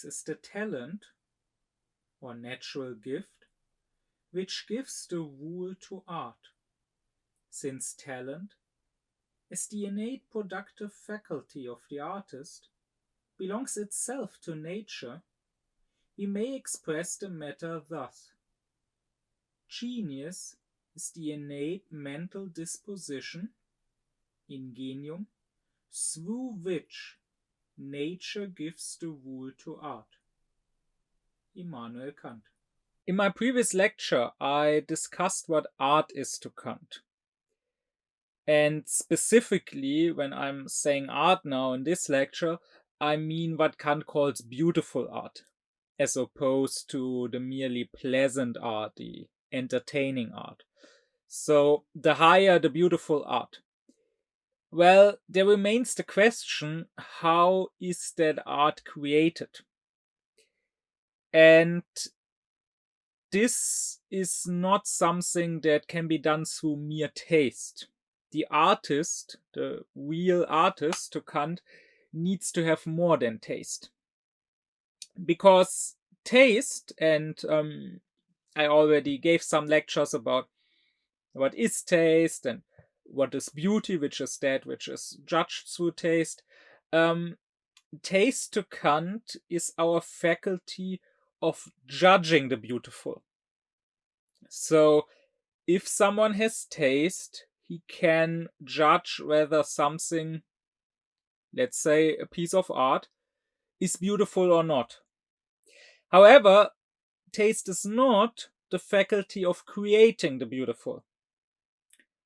genius is the talent or natural gift which gives the rule to art. Since talent is the innate productive faculty of the artist, belongs itself to nature, we may express the matter thus. Genius is the innate mental disposition, ingenium, through which nature gives the rule to art. Immanuel Kant. In my previous lecture, I discussed what art is to Kant. And specifically, when I'm saying art now in this lecture, I mean what Kant calls beautiful art, as opposed to the merely pleasant art, the entertaining art. So, the higher the beautiful art. Well, there remains the question, how is that art created? And this is not something that can be done through mere taste. The artist, the real artist to Kant, needs to have more than taste. Because taste, and I already gave some lectures about what is taste and what is beauty, which is that which is judged through taste. Taste to Kant is our faculty of judging the beautiful. So, if someone has taste, he can judge whether something, let's say a piece of art, is beautiful or not. However, taste is not the faculty of creating the beautiful.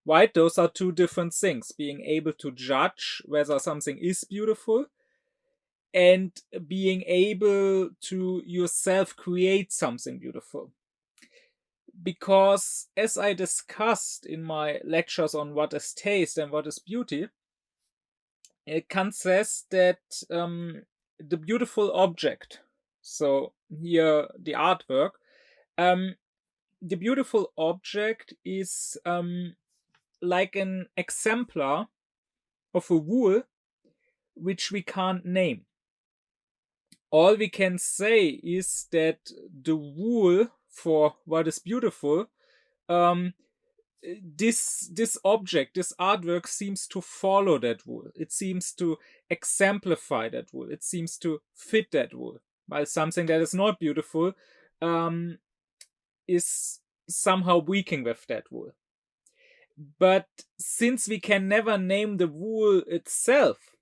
Right? Those are two different things. Being able to judge whether something is beautiful and being able to yourself create something beautiful. Because as I discussed in my lectures on what is taste and what is beauty, Kant says that the beautiful object, so here the artwork, the beautiful object is like an exemplar of a rule which we can't name. All we can say is that the rule for what is beautiful, this object, this artwork seems to follow that rule. It seems to exemplify that rule. It seems to fit that rule. While something that is not beautiful is somehow breaking with that rule. But since we can never name the rule itself,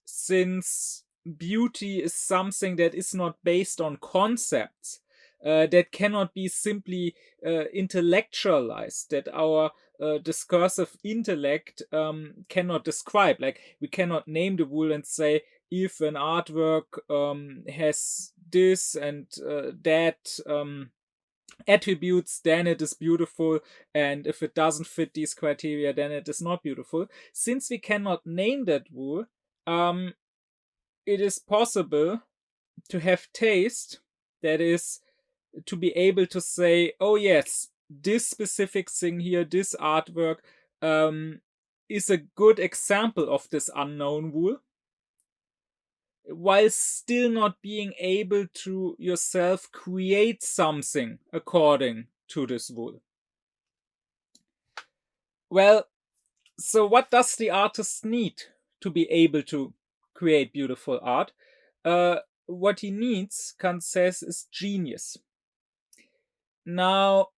since beauty is something that is not based on concepts, that cannot be simply intellectualized, that our discursive intellect cannot describe. Like, we cannot name the rule and say, if an artwork has this and that attributes, then it is beautiful, and if it doesn't fit these criteria, then it is not beautiful. Since we cannot name that rule, it is possible to have taste, that is, to be able to say, oh yes, this specific thing here, this artwork, is a good example of this unknown rule, while still not being able to yourself create something according to this rule. Well, so what does the artist need to be able to create beautiful art? What he needs, Kant says, is genius. Now,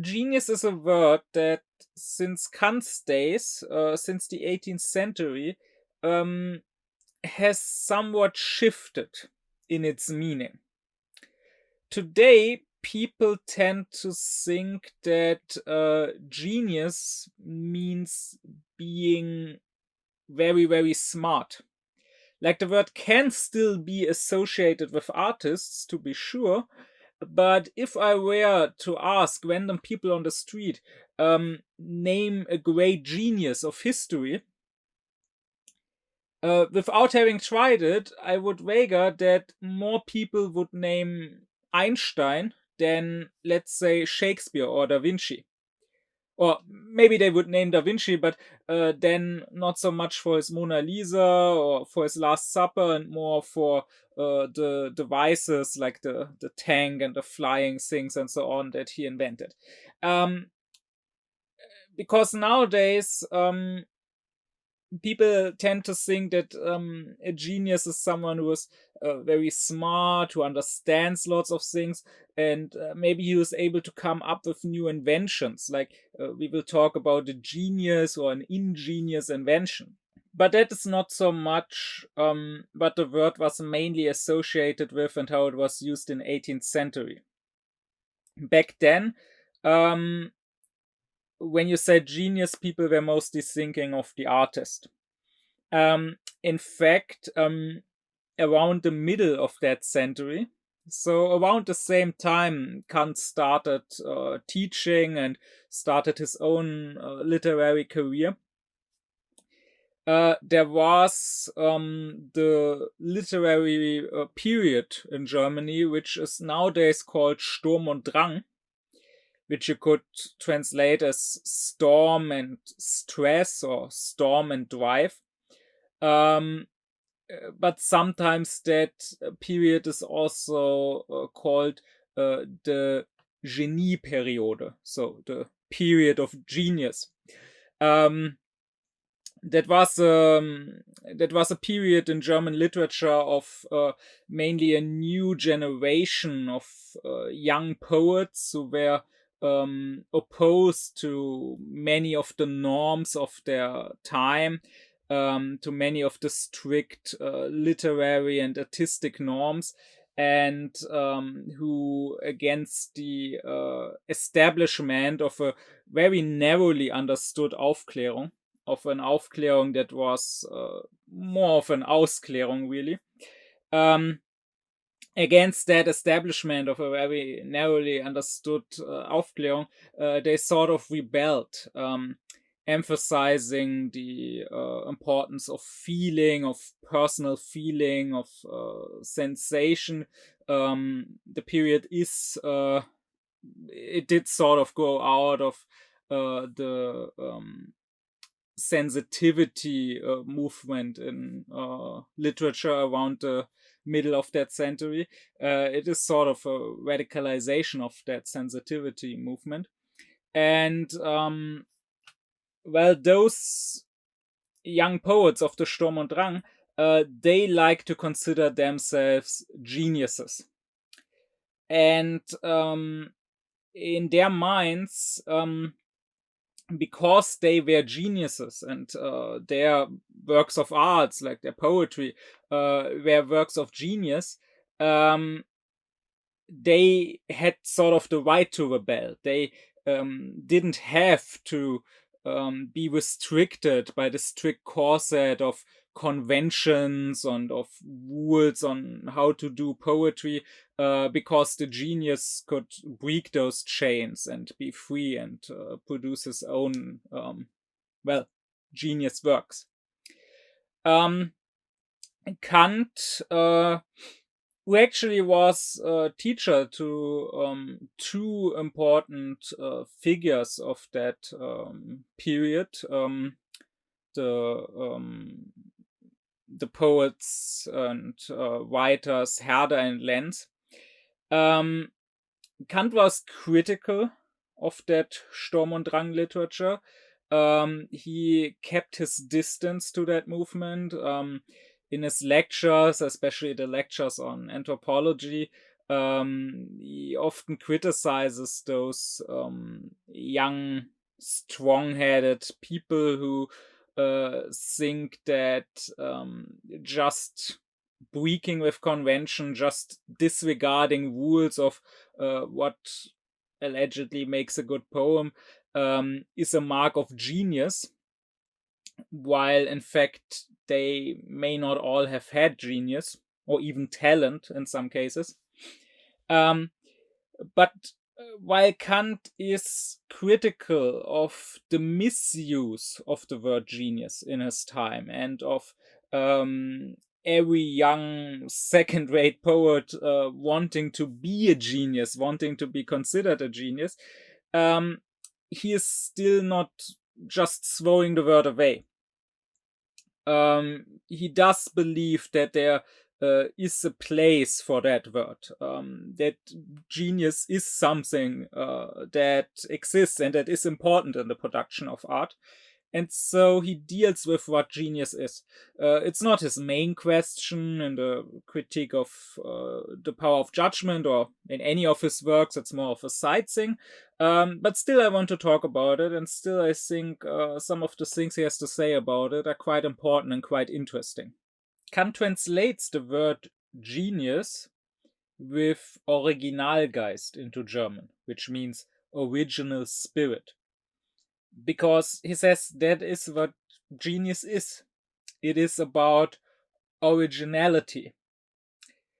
genius is a word that since Kant's days, since the 18th century, has somewhat shifted in its meaning. Today, people tend to think that genius means being very, very smart. Like, the word can still be associated with artists, to be sure, but if I were to ask random people on the street, name a great genius of history, without having tried it, I would wager that more people would name Einstein than, let's say, Shakespeare or Da Vinci. or maybe they would name Da Vinci, but then not so much for his Mona Lisa or for his Last Supper, and more for the devices like the tank and the flying things and so on that he invented. Um, because nowadays, people tend to think that a genius is someone who is very smart, who understands lots of things, and maybe he was able to come up with new inventions. Like we will talk about a genius or an ingenious invention. But that is not so much what the word was mainly associated with and how it was used in 18th century. Back then, um, when you said genius, people were mostly thinking of the artist. In fact, around the middle of that century, so around the same time Kant started teaching and started his own literary career, there was the literary period in Germany, which is nowadays called Sturm und Drang, which you could translate as storm and stress or storm and drive. But sometimes that period is also called the Genie-Periode, so the period of genius. That was a period in German literature of mainly a new generation of young poets who were opposed to many of the norms of their time, to many of the strict literary and artistic norms, and who against the establishment of a very narrowly understood Aufklärung, of an Aufklärung that was more of an Ausklärung, really. Against that establishment of a very narrowly understood Aufklärung, they sort of rebelled, emphasizing the importance of feeling, of personal feeling, of sensation. The period is, it did sort of go out of the sensitivity movement in literature around the middle of that century. It is sort of a radicalization of that sensitivity movement. And well, those young poets of the Sturm und Drang, they like to consider themselves geniuses. And in their minds, because they were geniuses and their works of arts, like their poetry, were works of genius, they had sort of the right to rebel. They didn't have to be restricted by the strict corset of conventions and of rules on how to do poetry, because the genius could break those chains and be free and produce his own, well, genius works. Kant, who actually was a teacher to two important figures of that period, the poets and writers Herder and Lenz. Kant was critical of that Sturm und Drang literature. He kept his distance to that movement. In his lectures, especially the lectures on anthropology, he often criticizes those young, strong-headed people who think that just breaking with convention, just disregarding rules of what allegedly makes a good poem, is a mark of genius, while in fact they may not all have had genius or even talent in some cases. But while Kant is critical of the misuse of the word genius in his time and of every young second-rate poet wanting to be a genius, wanting to be considered a genius, he is still not just throwing the word away. He does believe that there is a place for that word, that genius is something that exists and that is important in the production of art. And so he deals with what genius is. It's not his main question in the critique of the power of judgment or in any of his works. It's more of a side thing. But still, I want to talk about it, and still, I think some of the things he has to say about it are quite important and quite interesting. Kant translates the word genius with Originalgeist into German, which means original spirit, because he says that is what genius is. It is about originality.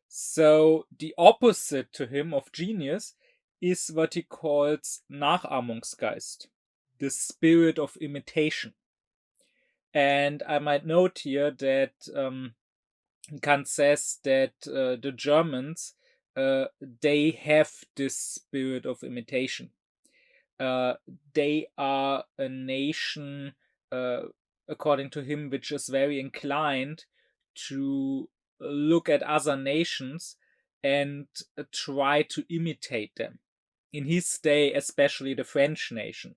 So the opposite to him of genius is what he calls Nachahmungsgeist, the spirit of imitation. And I might note here that Kant says that the Germans, they have this spirit of imitation. They are a nation, according to him, which is very inclined to look at other nations and try to imitate them. In his day, especially the French nation,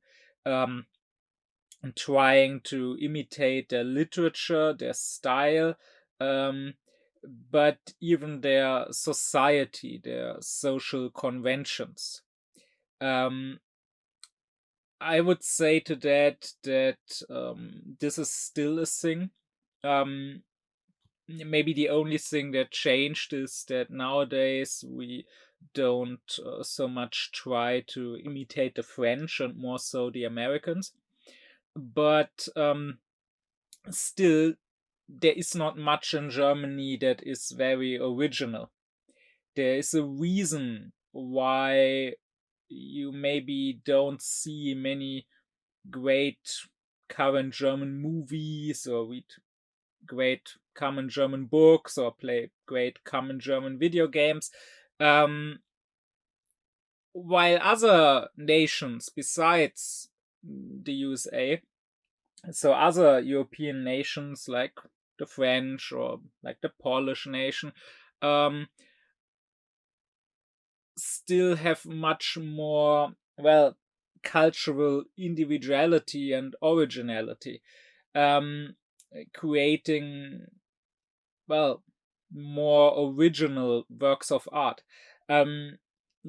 trying to imitate their literature, their style, but even their society, their social conventions. I would say to that this is still a thing. Maybe the only thing that changed is that nowadays we don't so much try to imitate the French and more so the Americans. But still, there is not much in Germany that is very original. There is a reason why you maybe don't see many great current German movies or read great common German books or play great common German video games. While other nations besides the USA, so other European nations like the French or like the Polish nation, still have much more, well, cultural individuality and originality, creating, well, more original works of art.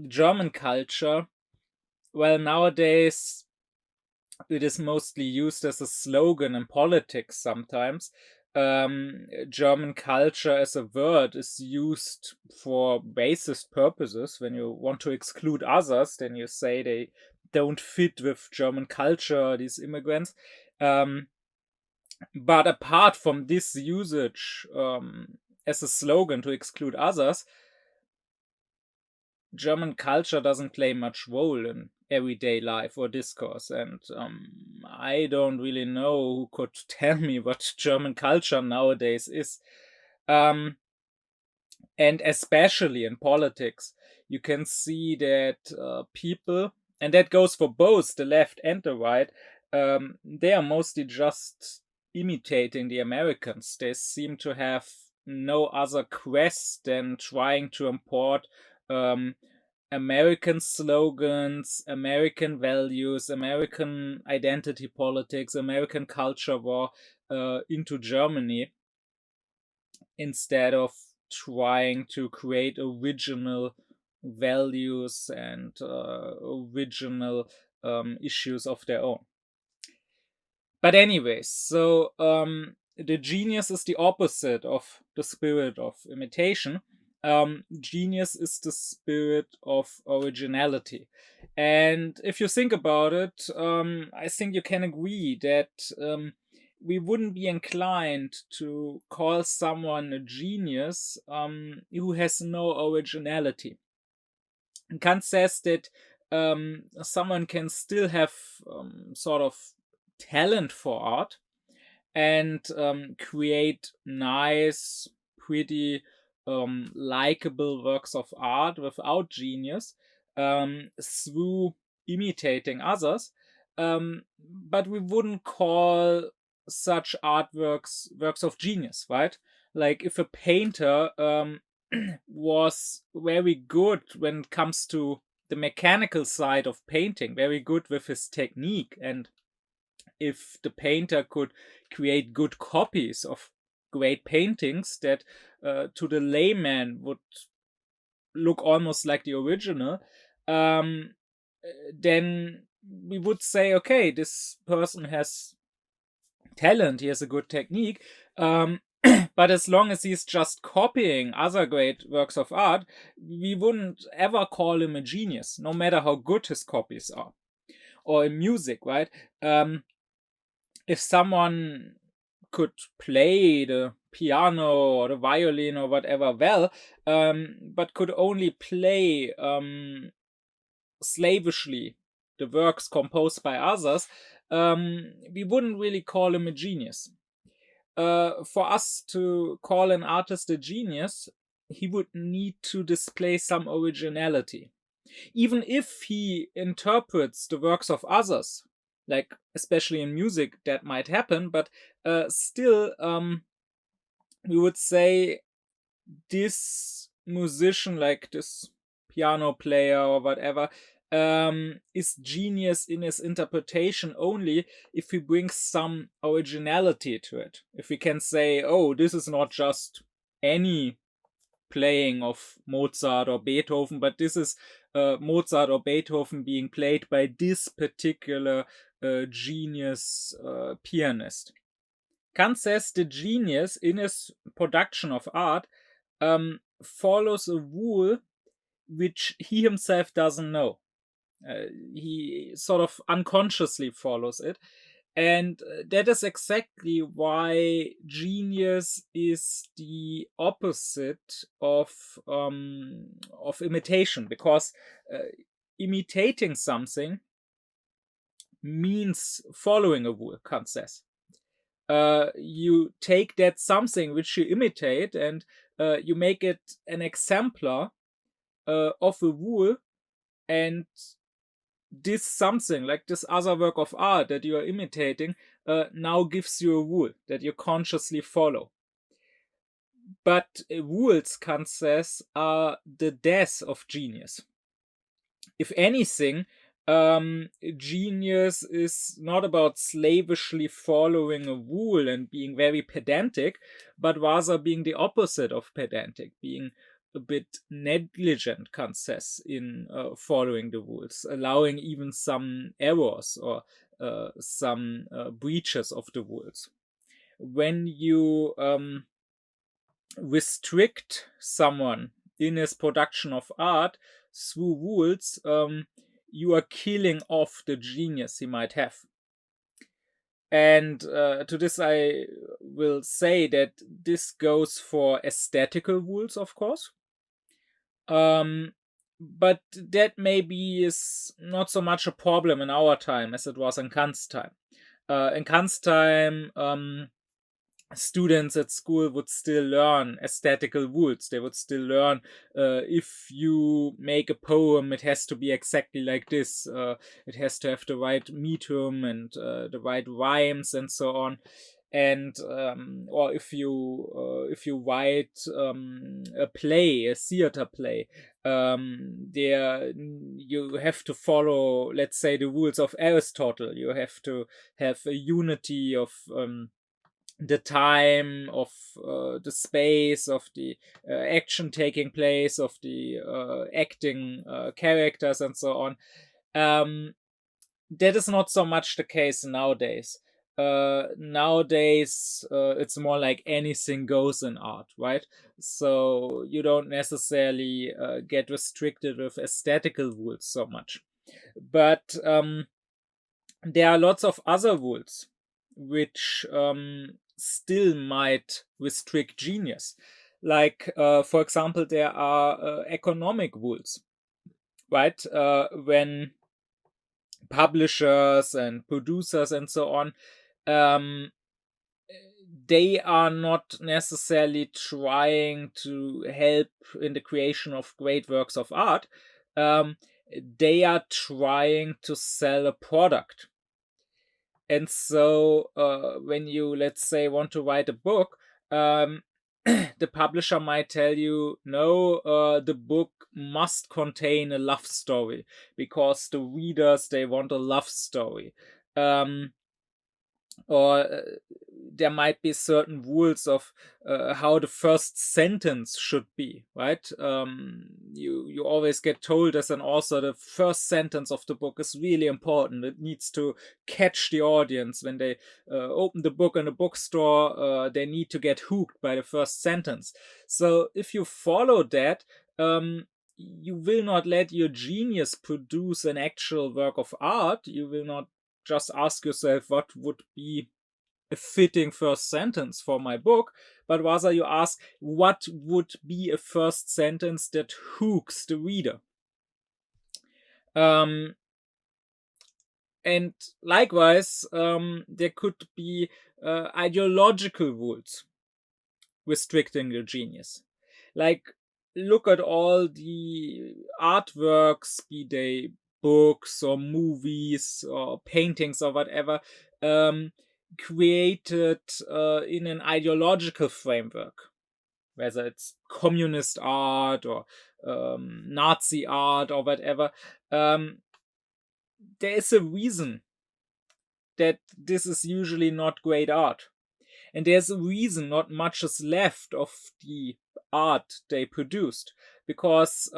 German culture, well, nowadays it is mostly used as a slogan in politics sometimes. German culture as a word is used for racist purposes. When you want to exclude others, then you say they don't fit with German culture, these immigrants. But apart from this usage as a slogan to exclude others, German culture doesn't play much role in everyday life or discourse, and I don't really know who could tell me what German culture nowadays is. And especially in politics, you can see that people, and that goes for both the left and the right, they are mostly just imitating the Americans. They seem to have no other quest than trying to import American slogans, American values, American identity politics, American culture war into Germany, instead of trying to create original values and original issues of their own. But anyways, so the genius is the opposite of the spirit of imitation. Genius is the spirit of originality. And if you think about it, I think you can agree that we wouldn't be inclined to call someone a genius who has no originality. Kant says that someone can still have sort of talent for art and create nice, pretty, likable works of art without genius through imitating others. but we wouldn't call such artworks works of genius, right? Like if a painter was very good when it comes to the mechanical side of painting, very good with his technique, and if the painter could create good copies of great paintings that to the layman would look almost like the original, um, then we would say, okay, this person has talent, he has a good technique. But as long as he's just copying other great works of art, we wouldn't ever call him a genius, no matter how good his copies are. Or in music, right? If someone could play the piano or the violin or whatever well, but could only play slavishly the works composed by others, we wouldn't really call him a genius. For us to call an artist a genius, he would need to display some originality. Even if he interprets the works of others, like especially in music that might happen, but still, we would say this musician, like this piano player or whatever, is genius in his interpretation only if he brings some originality to it. If we can say, oh, this is not just any playing of Mozart or Beethoven, but this is Mozart or Beethoven being played by this particular genius pianist. Kant says the genius in his production of art follows a rule which he himself doesn't know. He sort of unconsciously follows it. And that is exactly why genius is the opposite of imitation, because imitating something means following a rule, Kant says. You take that something which you imitate and you make it an exemplar of a rule, and this something, like this other work of art that you are imitating, now gives you a rule that you consciously follow. But rules, Kant says, are the death of genius. If anything, genius is not about slavishly following a rule and being very pedantic, but rather being the opposite of pedantic, being a bit negligent, Kant says, in following the rules, allowing even some errors or some breaches of the rules. When you restrict someone in his production of art through rules, you are killing off the genius he might have. And to this, I will say that this goes for aesthetical rules, of course. But that maybe is not so much a problem in our time as it was in Kant's time. In Kant's time, students at school would still learn aesthetical rules. They would still learn if you make a poem, it has to be exactly like this. It has to have the right meter and the right rhymes and so on. And or if you write a play, a theater play, there you have to follow, let's say, the rules of Aristotle. You have to have a unity of the time, of the space, of the action taking place, of the acting characters, and so on. That is not so much the case nowadays. Nowadays, it's more like anything goes in art, right? So you don't necessarily get restricted with aesthetical rules so much. But there are lots of other rules which still might restrict genius. Like, for example, there are economic rules, right? When publishers and producers and so on, they are not necessarily trying to help in the creation of great works of art. They are trying to sell a product. And so when you, let's say, want to write a book, the publisher might tell you, no, the book must contain a love story because the readers, they want a love story. Or there might be certain rules of how the first sentence should be, right? You always get told as an author the first sentence of the book is really important. It needs to catch the audience when they open the book in a bookstore. They need to get hooked by the first sentence. So if you follow that, you will not let your genius produce an actual work of art. You will not just ask yourself what would be a fitting first sentence for my book, but rather you ask what would be a first sentence that hooks the reader. And likewise, there could be ideological rules restricting your genius. Like, look at all the artworks, be they books or movies or paintings or whatever, created in an ideological framework, whether it's communist art or Nazi art or whatever. There is a reason that this is usually not great art. And there's a reason not much is left of the art they produced. Because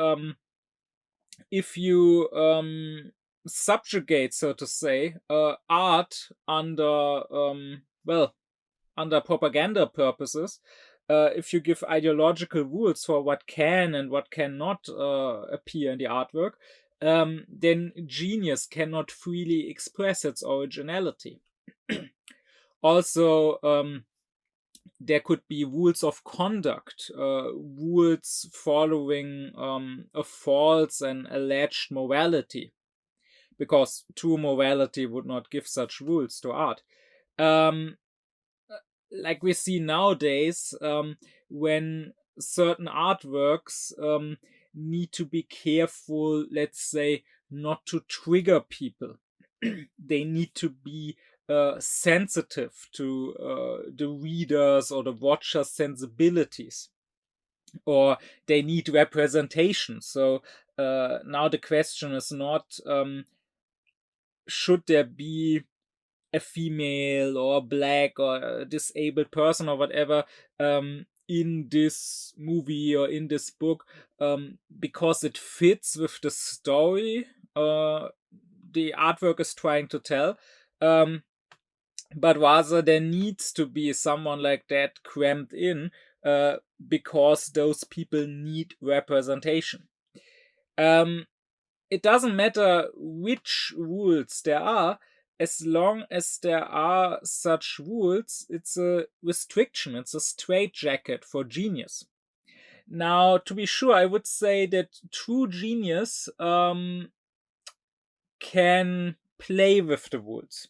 if you subjugate, so to say, art under, under propaganda purposes, if you give ideological rules for what can and what cannot appear in the artwork, then genius cannot freely express its originality. Also, there could be rules of conduct, rules following a false and alleged morality, because true morality would not give such rules to art. Like we see nowadays, when certain artworks need to be careful, let's say, not to trigger people. They need to be sensitive to the readers or the watcher's sensibilities, or they need representation. So now the question is not should there be a female or a black or a disabled person or whatever in this movie or in this book, because it fits with the story the artwork is trying to tell, but rather there needs to be someone like that crammed in because those people need representation. It doesn't matter which rules there are, as long as there are such rules. It's a restriction, it's a straitjacket for genius. Now, to be sure, I would say that true genius can play with the rules.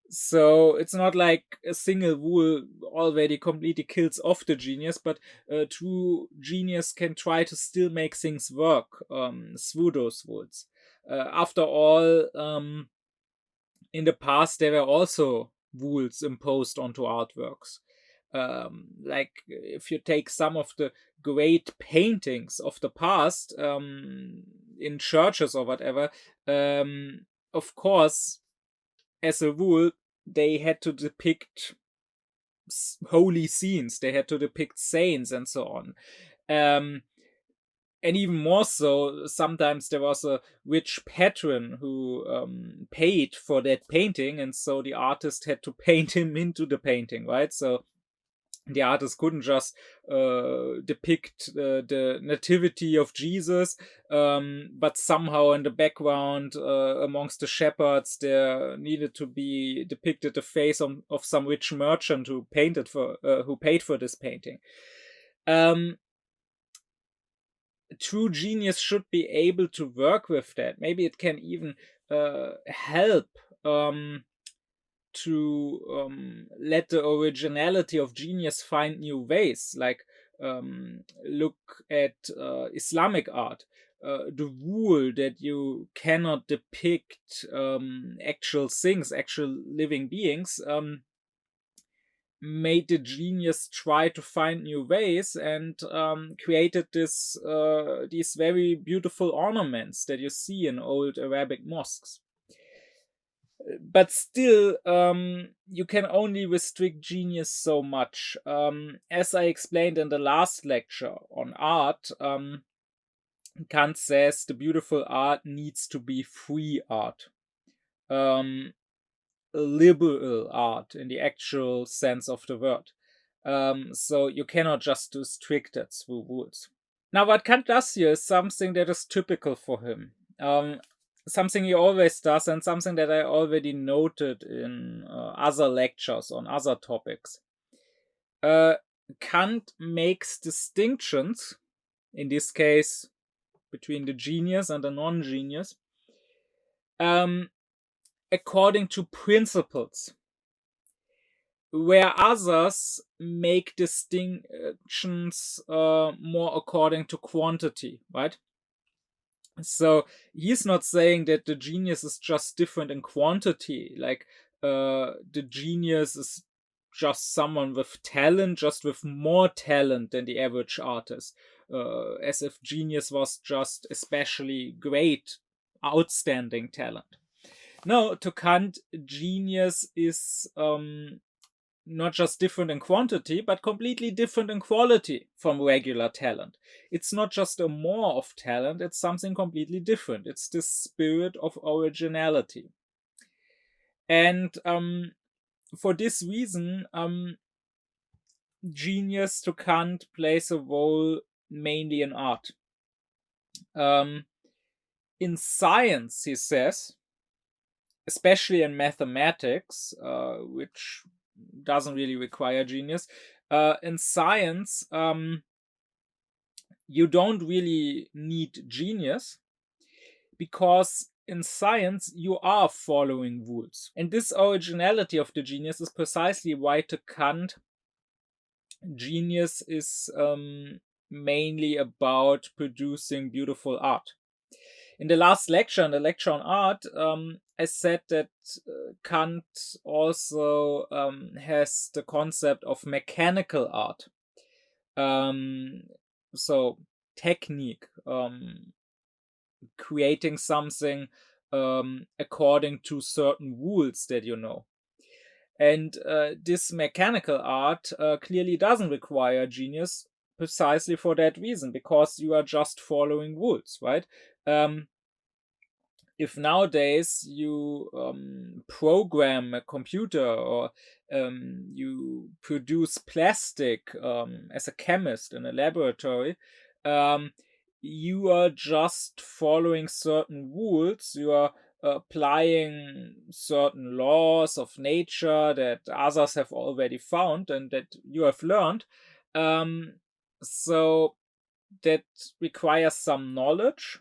So it's not like a single rule already completely kills off the genius, but true genius can try to still make things work through those rules. After all, in the past there were also rules imposed onto artworks. Like if you take some of the great paintings of the past in churches or whatever, of course, as a rule, they had to depict holy scenes, they had to depict saints and so on. And even more so, sometimes there was a rich patron who paid for that painting, and so the artist had to paint him into the painting, right? So the artist couldn't just depict the nativity of Jesus, but somehow in the background, amongst the shepherds, there needed to be depicted the face of some rich merchant who painted for, who paid for this painting. True genius should be able to work with that. Maybe it can even help to let the originality of genius find new ways. Like look at Islamic art, the rule that you cannot depict actual things, actual living beings, made the genius try to find new ways and created these very beautiful ornaments that you see in old Arabic mosques. But still, you can only restrict genius so much. As I explained in the last lecture on art, Kant says the beautiful art needs to be free art, liberal art in the actual sense of the word. So you cannot just restrict it through rules. Now, what Kant does here is something that is typical for him. Something he always does, and something that I already noted in other lectures on other topics. Kant makes distinctions, in this case, between the genius and the non-genius, according to principles, where others make distinctions more according to quantity, right? So he's not saying that the genius is just different in quantity, like the genius is just someone with talent, just with more talent than the average artist, as if genius was just especially great, outstanding talent. No, to Kant, genius is not just different in quantity, but completely different in quality from regular talent. It's not just a more of talent, it's something completely different. It's the spirit of originality. And for this reason, genius to Kant plays a role mainly in art. In science, he says, especially in mathematics, which doesn't really require genius. In science, you don't really need genius, because in science you are following rules. And this originality of the genius is precisely why to Kant genius is mainly about producing beautiful art. In the last lecture, in the lecture on art, I said that Kant also has the concept of mechanical art. So technique, creating something according to certain rules that you know. And this mechanical art clearly doesn't require genius, precisely for that reason, because you are just following rules, right? If nowadays you program a computer, or you produce plastic as a chemist in a laboratory, you are just following certain rules. You are applying certain laws of nature that others have already found and that you have learned. So that requires some knowledge.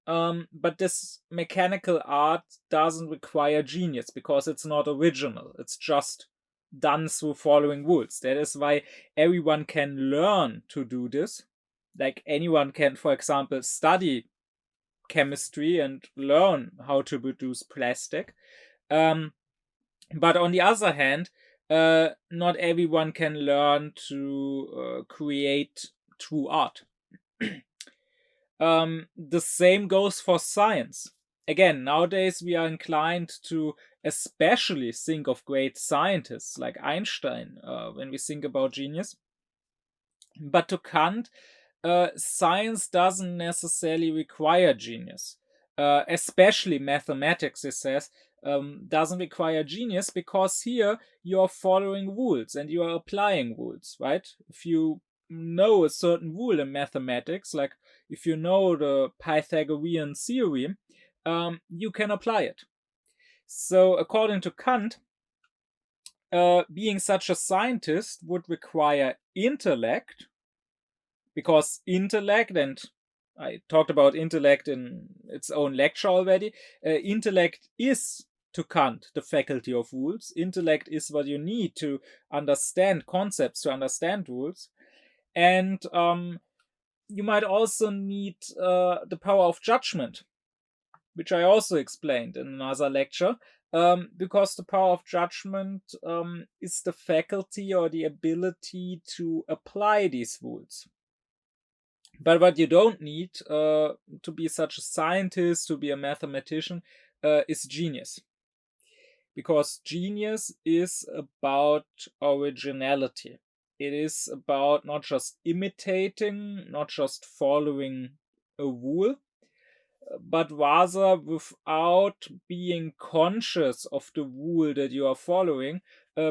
But this mechanical art doesn't require genius, because it's not original. It's just done through following rules. That is why everyone can learn to do this. Like anyone can, for example, study chemistry and learn how to produce plastic. But on the other hand, not everyone can learn to create true art. The same goes for science. Again, nowadays we are inclined to especially think of great scientists like Einstein when we think about genius. But to Kant, science doesn't necessarily require genius. Especially mathematics, he says, doesn't require genius, because here you are following rules and you are applying rules, right? If you know a certain rule in mathematics, like if you know the Pythagorean theorem, you can apply it. So according to Kant, being such a scientist would require intellect, because intellect, and I talked about intellect in its own lecture already, intellect is, to Kant, the faculty of rules. Intellect is what you need to understand concepts, to understand rules. And you might also need the power of judgment, which I also explained in another lecture, because the power of judgment is the faculty or the ability to apply these rules. But what you don't need to be such a scientist, to be a mathematician, is genius. Because genius is about originality. It is about not just imitating, not just following a rule, but rather without being conscious of the rule that you are following,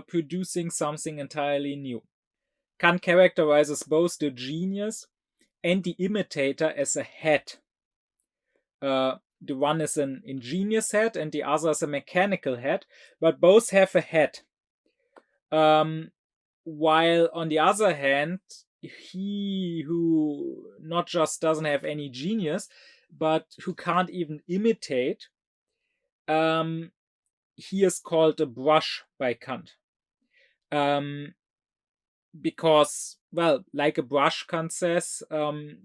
producing something entirely new. Kant characterizes both the genius and the imitator as a head. The one is an ingenious head and the other is a mechanical head, but both have a head. While on the other hand, he who not just doesn't have any genius, but who can't even imitate, he is called a brush by Kant. Because, well, like a brush, Kant says,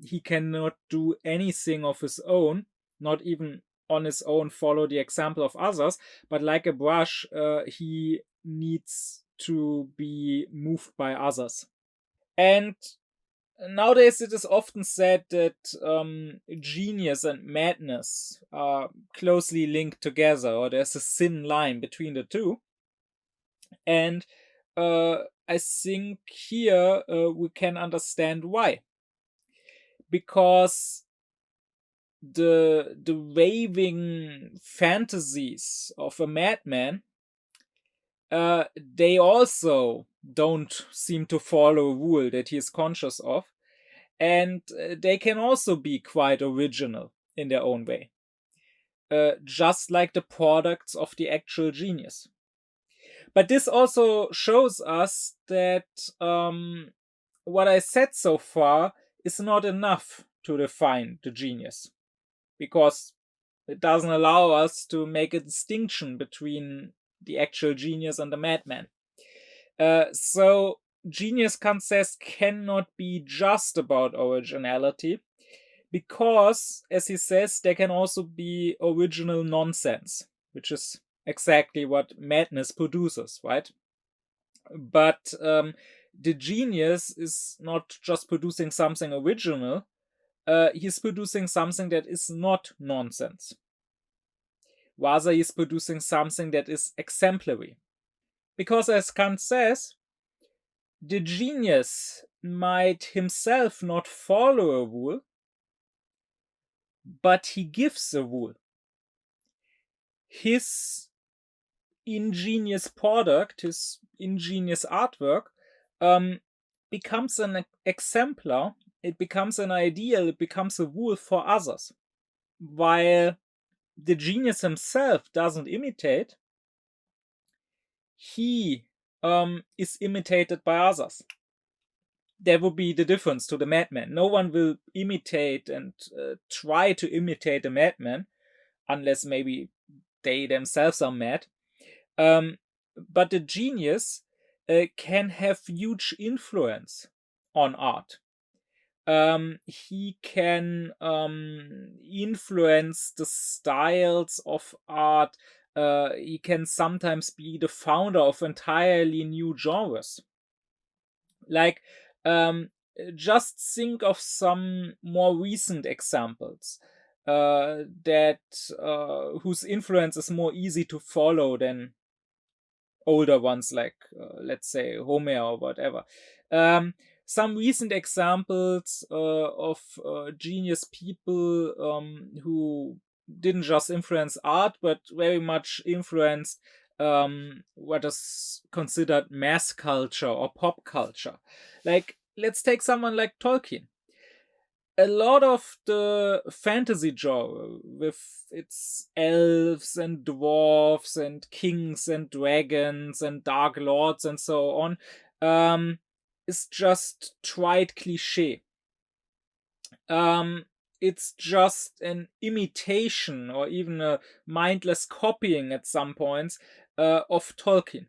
he cannot do anything of his own, not even on his own follow the example of others, but like a brush, he needs to be moved by others. And nowadays it is often said that genius and madness are closely linked together, or there's a thin line between the two. And I think here we can understand why. Because the raving fantasies of a madman, they also don't seem to follow a rule that he is conscious of, and they can also be quite original in their own way, just like the products of the actual genius. But this also shows us that what I said so far is not enough to define the genius, because it doesn't allow us to make a distinction between the actual genius and the madman. So genius, Kant says, cannot be just about originality, because, as he says, there can also be original nonsense, which is exactly what madness produces, right? But the genius is not just producing something original, he's producing something that is not nonsense. Rather, he's producing something that is exemplary. Because, as Kant says, the genius might himself not follow a rule, but he gives a rule. His ingenious product, his ingenious artwork, becomes an exemplar, it becomes an ideal, it becomes a rule for others. While the genius himself doesn't imitate, he is imitated by others. That would be the difference to the madman. No one will imitate and try to imitate a madman, unless maybe they themselves are mad. But the genius can have huge influence on art. He can influence the styles of art. He can sometimes be the founder of entirely new genres. Like, just think of some more recent examples that whose influence is more easy to follow than older ones, like let's say Homer or whatever. Some recent examples of genius people who didn't just influence art, but very much influenced what is considered mass culture or pop culture. Like, let's take someone like Tolkien. A lot of the fantasy genre, with its elves and dwarves and kings and dragons and dark lords and so on, is just trite cliche. It's just an imitation or even a mindless copying at some points of Tolkien.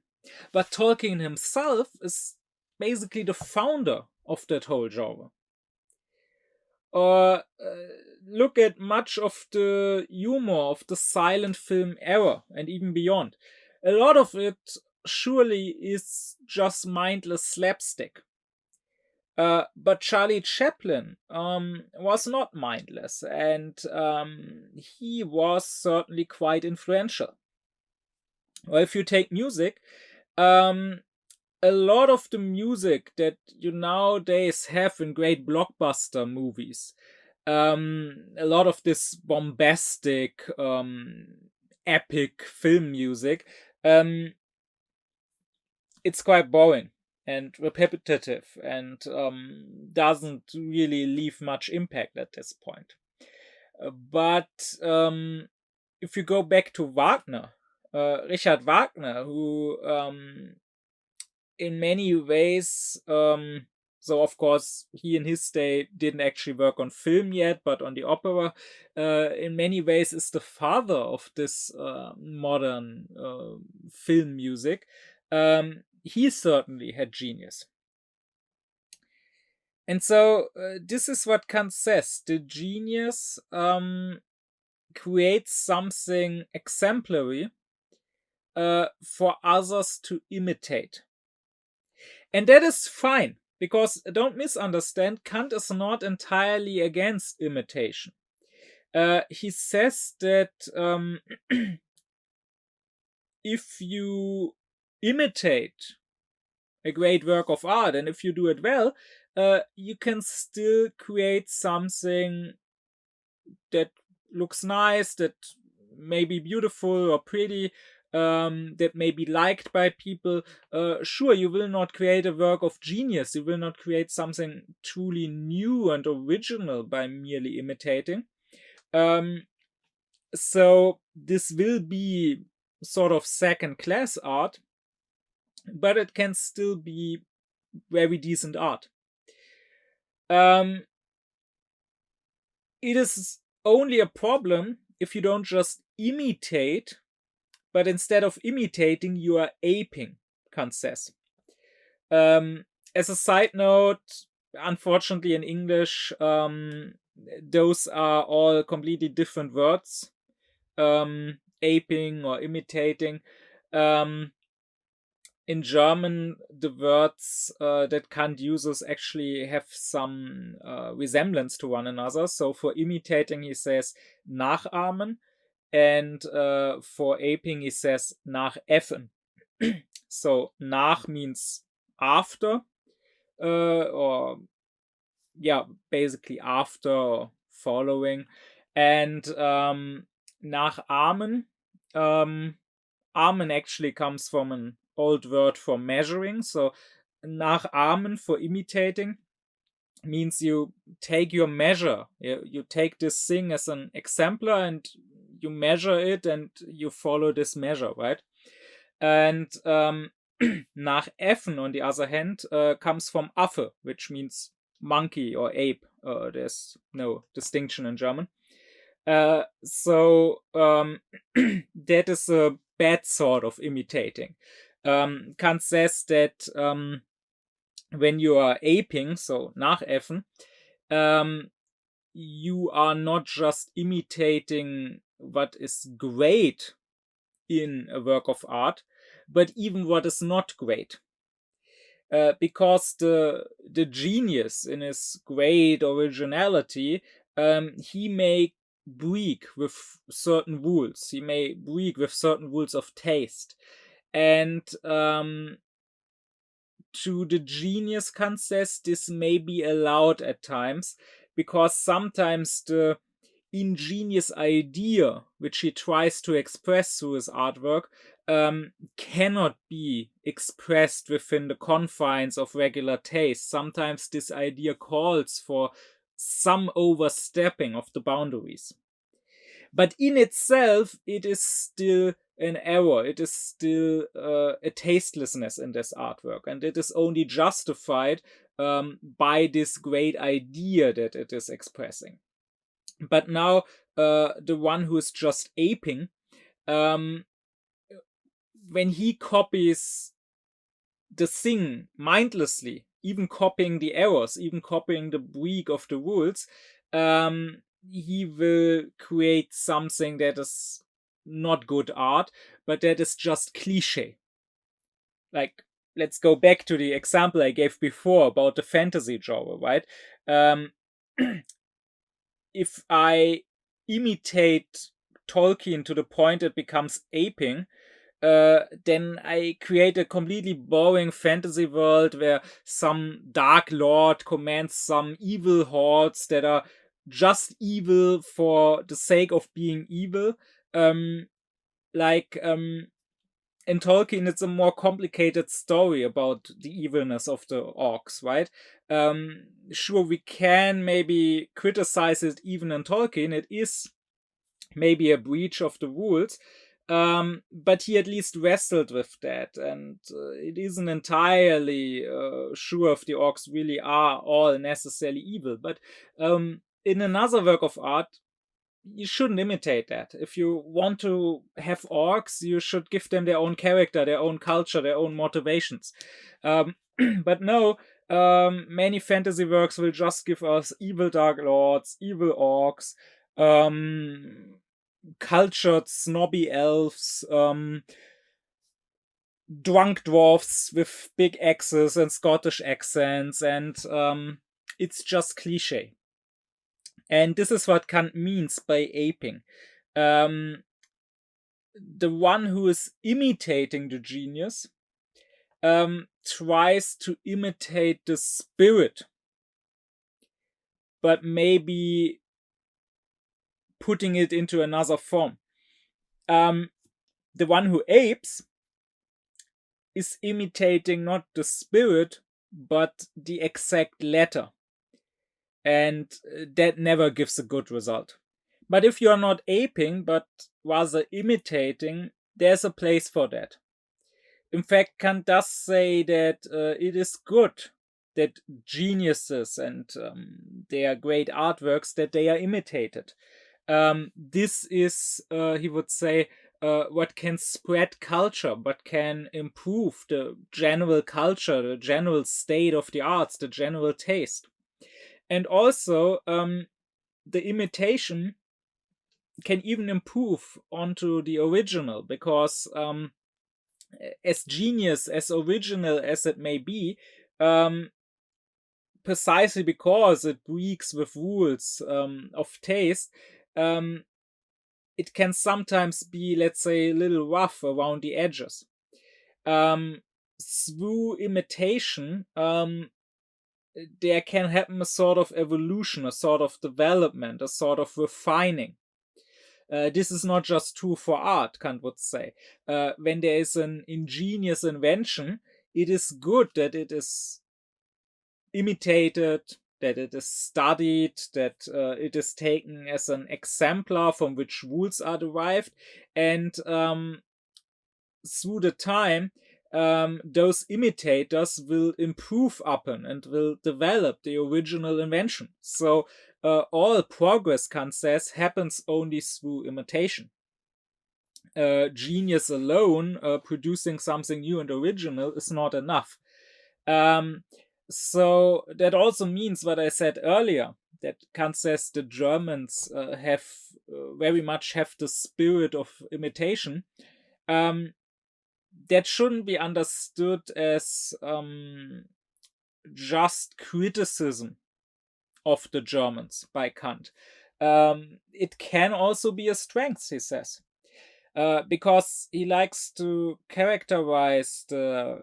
But Tolkien himself is basically the founder of that whole genre. Or look at much of the humor of the silent film era and even beyond. A lot of it surely is just mindless slapstick. But Charlie Chaplin was not mindless, and he was certainly quite influential. Or if you take music, um, a lot of the music that you nowadays have in great blockbuster movies, a lot of this bombastic, epic film music, um, it's quite boring and repetitive and doesn't really leave much impact at this point. But if you go back to Wagner, Richard Wagner, who in many ways, so of course he in his day didn't actually work on film yet, but on the opera, in many ways is the father of this modern film music. He certainly had genius. And so this is what Kant says: the genius creates something exemplary for others to imitate. And that is fine, because don't misunderstand, Kant is not entirely against imitation. He says that if you imitate a great work of art, and if you do it well, you can still create something that looks nice, that may be beautiful or pretty, that may be liked by people. Sure, you will not create a work of genius, you will not create something truly new and original by merely imitating. So this will be sort of second class art, but it can still be very decent art. It is only a problem if you don't just imitate, but instead of imitating, you are aping, Kant says. As a side note, unfortunately in English, those are all completely different words. Aping or imitating. In German, the words that Kant uses actually have some resemblance to one another. So for imitating, he says nachahmen, and for aping, he says nachäffen. So nach means after, or yeah, basically after or following, and nachahmen. Amen actually comes from an old word for measuring. So nachahmen, for imitating, means you take your measure. You take this thing as an exemplar and you measure it and you follow this measure, right? And nachäffen, on the other hand, comes from Affe, which means monkey or ape. There's no distinction in German. So that is a bad sort of imitating. Kant says that when you are aping, so nachäffen, you are not just imitating what is great in a work of art, but even what is not great. Because the genius in his great originality, he may break with certain rules. He may break with certain rules of taste. And to the genius, Kant says, this may be allowed at times, because sometimes the ingenious idea which he tries to express through his artwork cannot be expressed within the confines of regular taste. Sometimes this idea calls for some overstepping of the boundaries. But in itself, it is still an error. It is still a tastelessness in this artwork, and it is only justified by this great idea that it is expressing. But now, the one who is just aping, when he copies the thing mindlessly, even copying the errors, even copying the break of the rules, he will create something that is not good art, but that is just cliche. Like, let's go back to the example I gave before about the fantasy genre, right? If I imitate Tolkien to the point it becomes aping, then I create a completely boring fantasy world where some dark lord commands some evil hordes that are just evil for the sake of being evil. Um, like in Tolkien, it's a more complicated story about the evilness of the orcs, right? Sure, we can maybe criticize it even in Tolkien. It is maybe a breach of the rules, but he at least wrestled with that, and it isn't entirely sure if the orcs really are all necessarily evil. But in another work of art, you shouldn't imitate that. If you want to have orcs, you should give them their own character, their own culture, their own motivations. But no, many fantasy works will just give us evil dark lords, evil orcs, cultured snobby elves, drunk dwarfs with big axes and Scottish accents, and it's just cliche. And this is what Kant means by aping. The one who is imitating the genius tries to imitate the spirit, but maybe putting it into another form. The one who apes is imitating not the spirit, but the exact letter. And that never gives a good result. But if you're not aping, but rather imitating, there's a place for that. In fact, Kant does say that it is good that geniuses and their great artworks, that they are imitated. This is, he would say, what can spread culture, but can improve the general culture, the general state of the arts, the general taste. And also, the imitation can even improve onto the original, because as genius, as original as it may be, precisely because it breaks with rules of taste, it can sometimes be, let's say, a little rough around the edges. Through imitation, there can happen a sort of evolution, a sort of development, a sort of refining. This is not just true for art, Kant would say. When there is an ingenious invention, it is good that it is imitated, that it is studied, that it is taken as an exemplar from which rules are derived, and through the time, those imitators will improve upon and will develop the original invention. So all progress, Kant says, happens only through imitation. Genius alone, producing something new and original, is not enough. So that also means what I said earlier, that Kant says the Germans have very much have the spirit of imitation. That shouldn't be understood as just criticism of the Germans by Kant. It can also be a strength, he says, because he likes to characterize the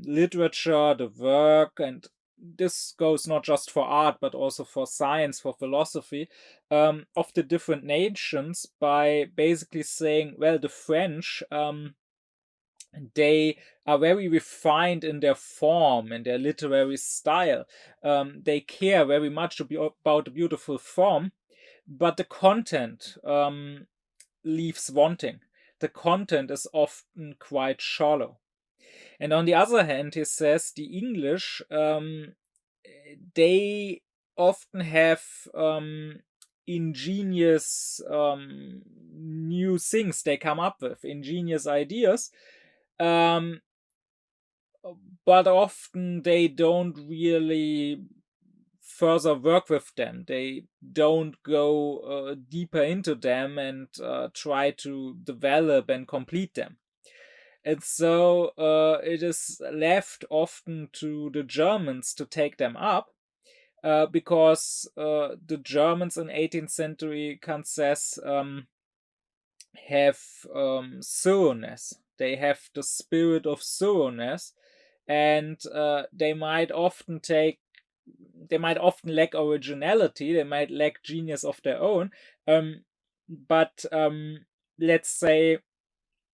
literature, the work, and this goes not just for art but also for science, for philosophy, of the different nations by basically saying, well, the French, they are very refined in their form, in their literary style. They care very much about the beautiful form, but the content leaves wanting. The content is often quite shallow. And on the other hand, he says the English, they often have ingenious new things they come up with, ingenious ideas, but often they don't really further work with them. They don't go deeper into them and try to develop and complete them. And so it is left often to the Germans to take them up, because the Germans in 18th century, Kant says, have thoroughness. They have the spirit of thoroughness, and they might often lack originality. They might lack genius of their own, but let's say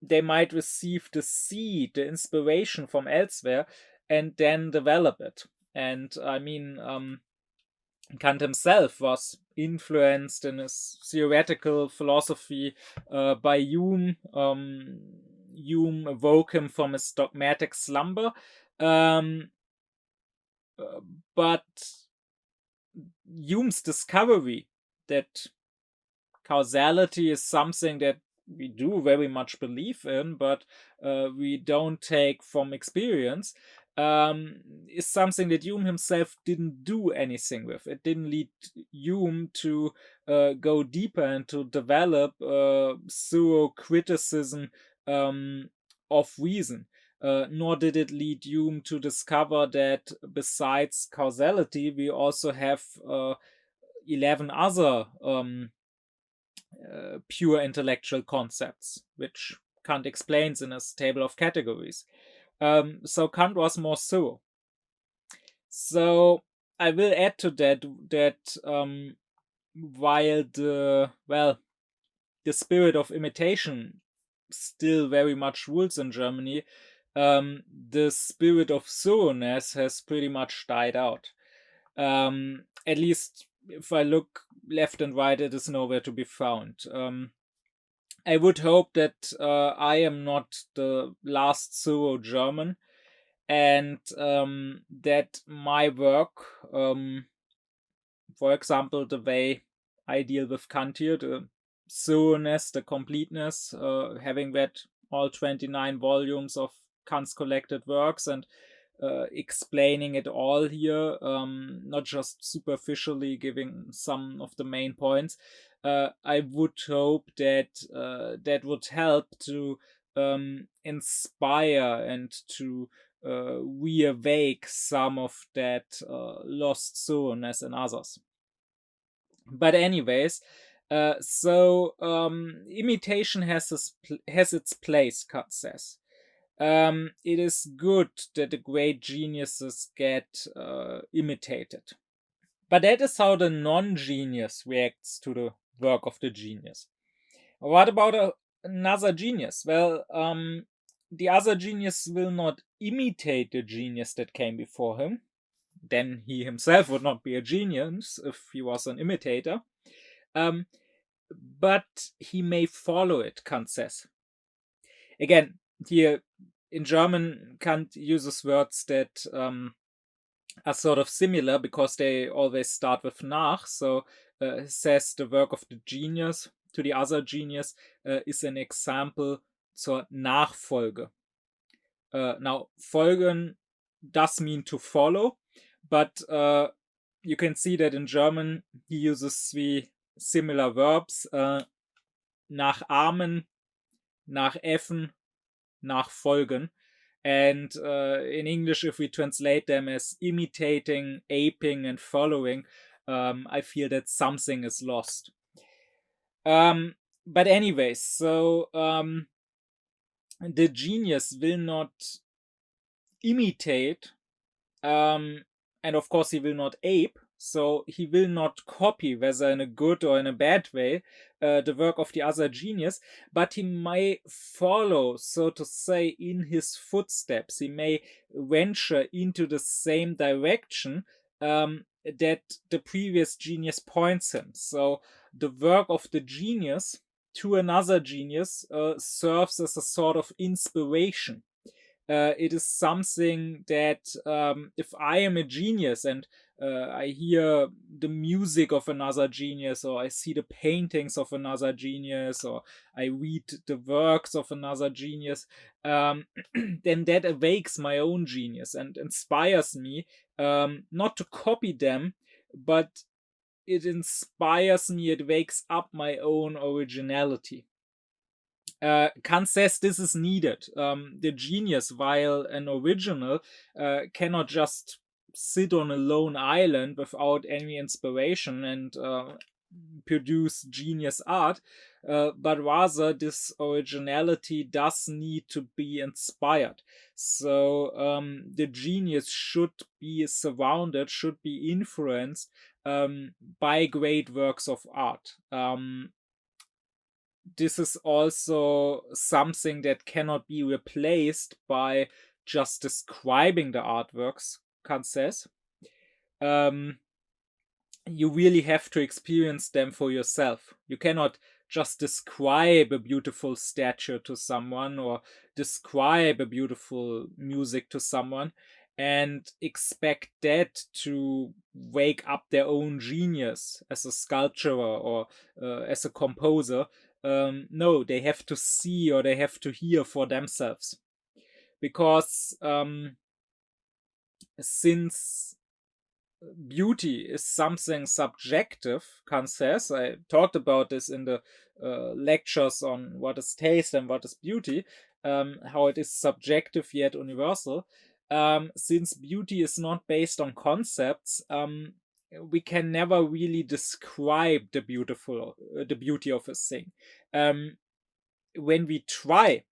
they might receive the seed, the inspiration from elsewhere, and then develop it. And I mean, Kant himself was influenced in his theoretical philosophy by Hume. Hume awoke him from his dogmatic slumber. But Hume's discovery that causality is something that we do very much believe in, but we don't take from experience, is something that Hume himself didn't do anything with. It didn't lead Hume to go deeper and to develop thorough criticism of reason. Nor did it lead Hume to discover that besides causality, we also have 11 other pure intellectual concepts, which Kant explains in his table of categories. So Kant was more thorough. So I will add to that while the spirit of imitation still very much rules in Germany, the spirit of thoroughness has pretty much died out. At least if I look left and right, it is nowhere to be found. I would hope that I am not the last thorough German, and that my work, for example, the way I deal with Kant here, the thoroughness, the completeness, having read all 29 volumes of Kant's collected works and explaining it all here, not just superficially giving some of the main points. I would hope that that would help to inspire and to reawake some of that lost thoroughness in others. But anyways, so imitation has its place, Kant says. It is good that the great geniuses get imitated. But that is how the non-genius reacts to the work of the genius. What about another genius? Well, the other genius will not imitate the genius that came before him. Then he himself would not be a genius if he was an imitator. But he may follow it, Kant says. Again, here in German, Kant uses words that are sort of similar because they always start with nach. So says the work of the genius to the other genius is an example zur Nachfolge. Now, folgen does mean to follow, but you can see that in German he uses three similar verbs: nachahmen, nachäffen, nachfolgen. And in English, if we translate them as imitating, aping, and following, I feel that something is lost. But anyways, so the genius will not imitate, and of course he will not ape, so he will not copy, whether in a good or in a bad way, the work of the other genius, but he may follow, so to say, in his footsteps. He may venture into the same direction that the previous genius points him. So the work of the genius to another genius serves as a sort of inspiration. It is something that, if I am a genius and I hear the music of another genius, or I see the paintings of another genius, or I read the works of another genius, then that awakes my own genius and inspires me, not to copy them, but it inspires me, it wakes up my own originality. Kant says this is needed. The genius, while an original, cannot just sit on a lone island without any inspiration and produce genius art, but rather this originality does need to be inspired. So the genius should be surrounded, should be influenced by great works of art. This is also something that cannot be replaced by just describing the artworks, Kant says. Um, you really have to experience them for yourself. You cannot just describe a beautiful statue to someone or describe a beautiful music to someone and expect that to wake up their own genius as a sculptor or as a composer. No, they have to see or they have to hear for themselves. Because since beauty is something subjective, Kant says. I talked about this in the lectures on what is taste and what is beauty, how it is subjective yet universal. Since beauty is not based on concepts, we can never really describe the beauty of a thing. When we try,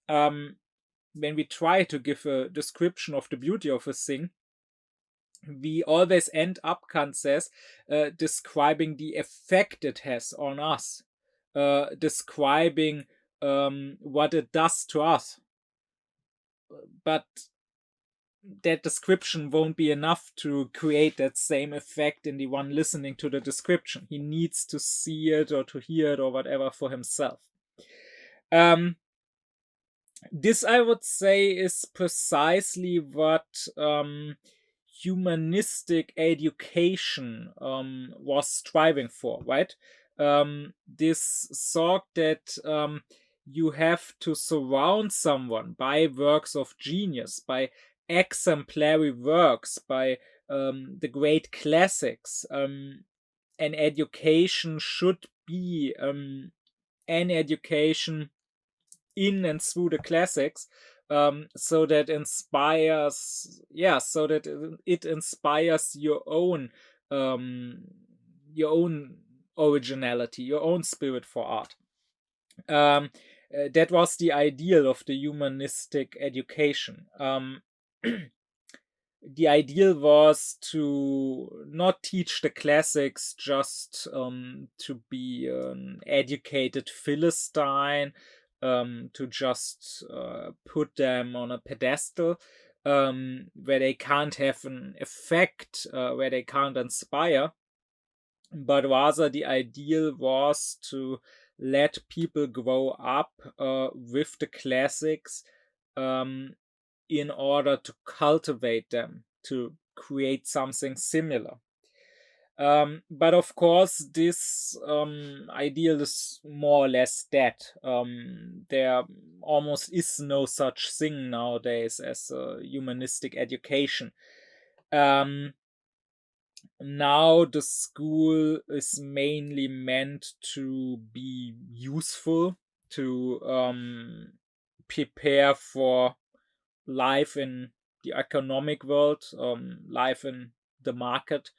to give a description of the beauty of a thing, we always end up, Kant says, describing the effect it has on us, describing what it does to us. But that description won't be enough to create that same effect in the one listening to the description. He needs to see it or to hear it or whatever for himself. This, I would say, is precisely what humanistic education was striving for, right? This thought that you have to surround someone by works of genius, by exemplary works, by the great classics. An education should be an education in and through the classics, so that it inspires your own originality, your own spirit for art. That was the ideal of the humanistic education. The ideal was to not teach the classics just to be an educated Philistine, to just put them on a pedestal, where they can't have an effect, where they can't inspire, but rather the ideal was to let people grow up with the classics, in order to cultivate them, to create something similar. But of course, this ideal is more or less dead. There almost is no such thing nowadays as a humanistic education. Now the school is mainly meant to be useful, to prepare for life in the economic world, life in the market,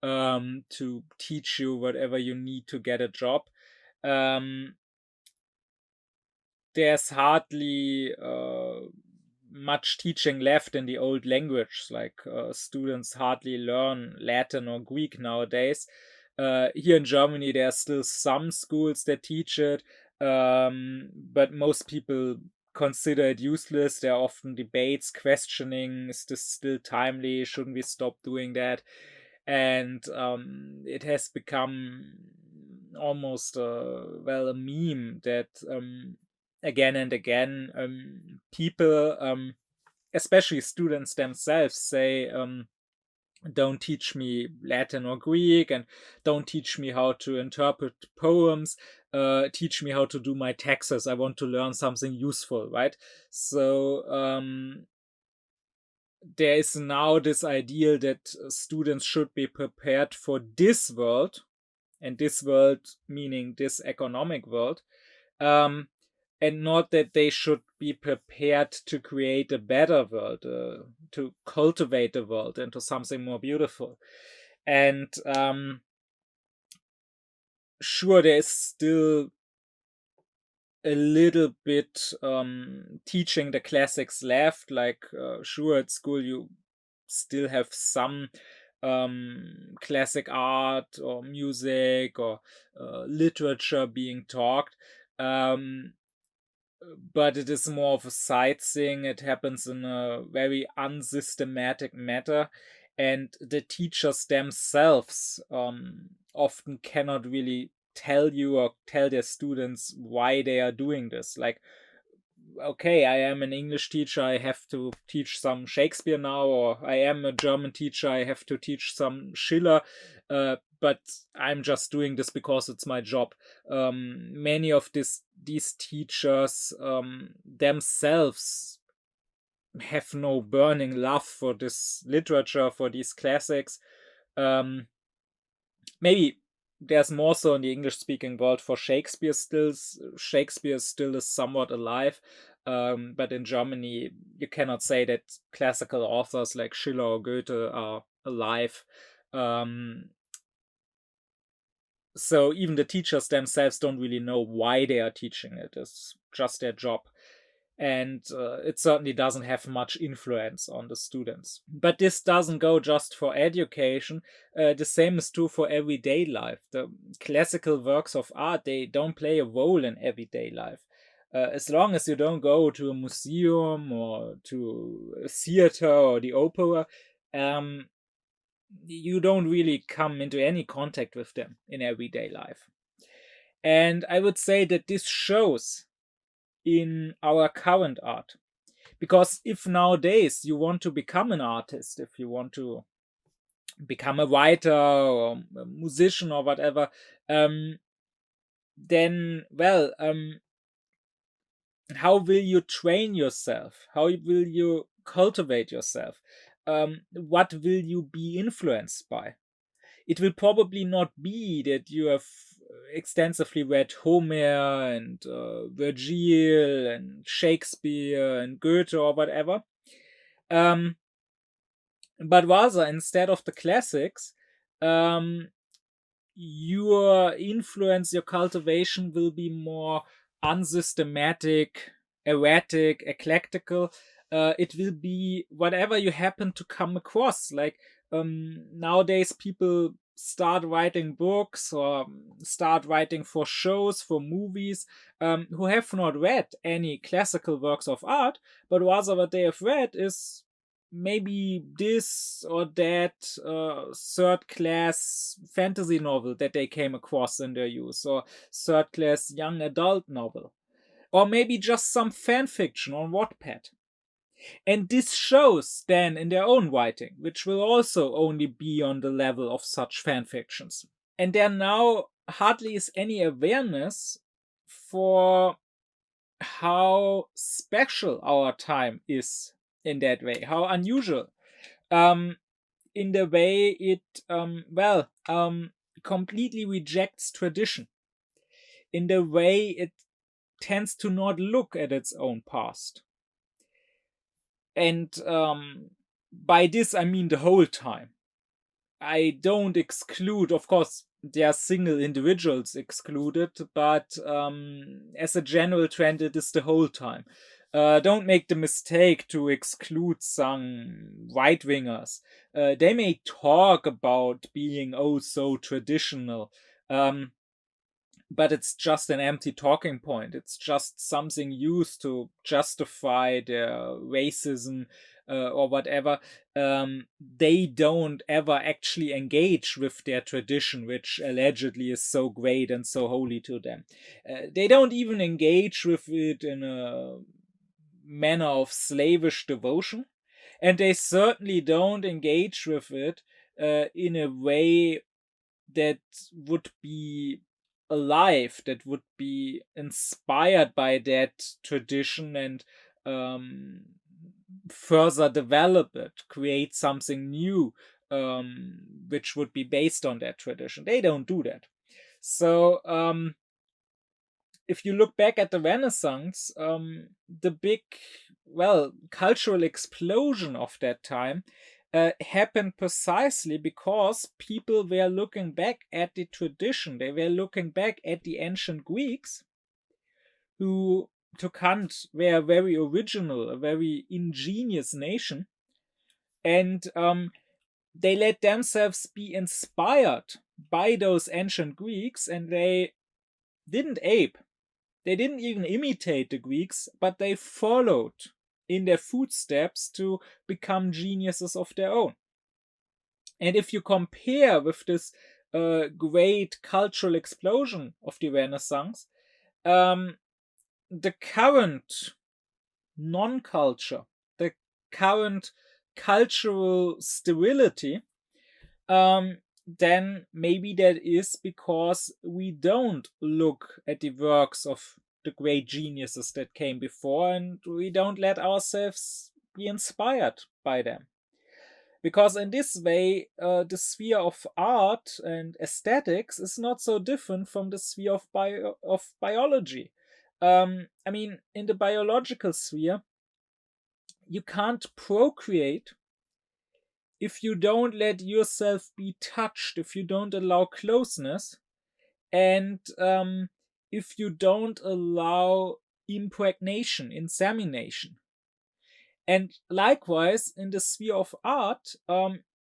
to teach you whatever you need to get a job. There's hardly much teaching left in the old language. Like students hardly learn Latin or Greek nowadays. Here in Germany, there are still some schools that teach it, but most people consider it useless. There are often debates questioning, is this still timely? Shouldn't we stop doing that? And it has become almost a meme that again and again, people, especially students themselves, say, don't teach me Latin or Greek, and don't teach me how to interpret poems. Teach me how to do my taxes. I want to learn something useful, right? So there is now this ideal that students should be prepared for this world, and this world meaning this economic world, um, and not that they should be prepared to create a better world, to cultivate the world into something more beautiful. And sure, there is still a little bit teaching the classics left. Like, sure, at school you still have some classic art or music or literature being taught. Um, but it is more of a side thing. It happens in a very unsystematic manner, and the teachers themselves often cannot really tell you or tell their students why they are doing this. Like, okay, I am an English teacher, I have to teach some Shakespeare now, or I am a German teacher, I have to teach some Schiller, but I'm just doing this because it's my job. Many of these teachers themselves have no burning love for this literature, for these classics. Maybe there's more so in the English speaking world for Shakespeare still. Shakespeare still is somewhat alive. But in Germany, you cannot say that classical authors like Schiller or Goethe are alive. So even the teachers themselves don't really know why they are teaching it. It's just their job. And it certainly doesn't have much influence on the students. But this doesn't go just for education. The same is true for everyday life. The classical works of art, they don't play a role in everyday life. As long as you don't go to a museum or to a theater or the opera, you don't really come into any contact with them in everyday life. And I would say that this shows in our current art. Because if nowadays you want to become an artist, if you want to become a writer or a musician or whatever, then, well, how will you train yourself? How will you cultivate yourself? What will you be influenced by? It will probably not be that you have extensively read Homer and Virgil and Shakespeare and Goethe or whatever. But rather, instead of the classics, your influence, your cultivation will be more unsystematic, erratic, eclectical. It will be whatever you happen to come across. Like, nowadays, people start writing books or start writing for shows, for movies, who have not read any classical works of art, but rather what they have read is maybe this or that third class fantasy novel that they came across in their youth, or third class young adult novel, or maybe just some fan fiction on Wattpad. And this shows then in their own writing, which will also only be on the level of such fan fictions. And there now hardly is any awareness for how special our time is in that way, how unusual. In the way it, completely rejects tradition, in the way it tends to not look at its own past. And by this, I mean the whole time. I don't exclude, of course, there are single individuals excluded, but as a general trend, it is the whole time. Don't make the mistake to exclude some right wingers. They may talk about being oh so traditional, but it's just an empty talking point. It's just something used to justify their racism or whatever. They don't ever actually engage with their tradition, which allegedly is so great and so holy to them. They don't even engage with it in a manner of slavish devotion, and they certainly don't engage with it in a way that would be alive, that would be inspired by that tradition and um, further develop it, create something new, which would be based on that tradition. They don't do that. So if you look back at the Renaissance, the big, well, cultural explosion of that time happened precisely because people were looking back at the tradition. They were looking back at the ancient Greeks, who, to Kant, were a very original, a very ingenious nation. And they let themselves be inspired by those ancient Greeks, and they didn't ape. They didn't even imitate the Greeks, but they followed in their footsteps to become geniuses of their own. And if you compare with this great cultural explosion of the Renaissance, the current non-culture, the current cultural sterility, then maybe that is because we don't look at the works of the great geniuses that came before, and we don't let ourselves be inspired by them. Because in this way, the sphere of art and aesthetics is not so different from the sphere of biology. I mean, in the biological sphere, you can't procreate if you don't let yourself be touched, if you don't allow closeness, and if you don't allow impregnation, insemination. And likewise, in the sphere of art,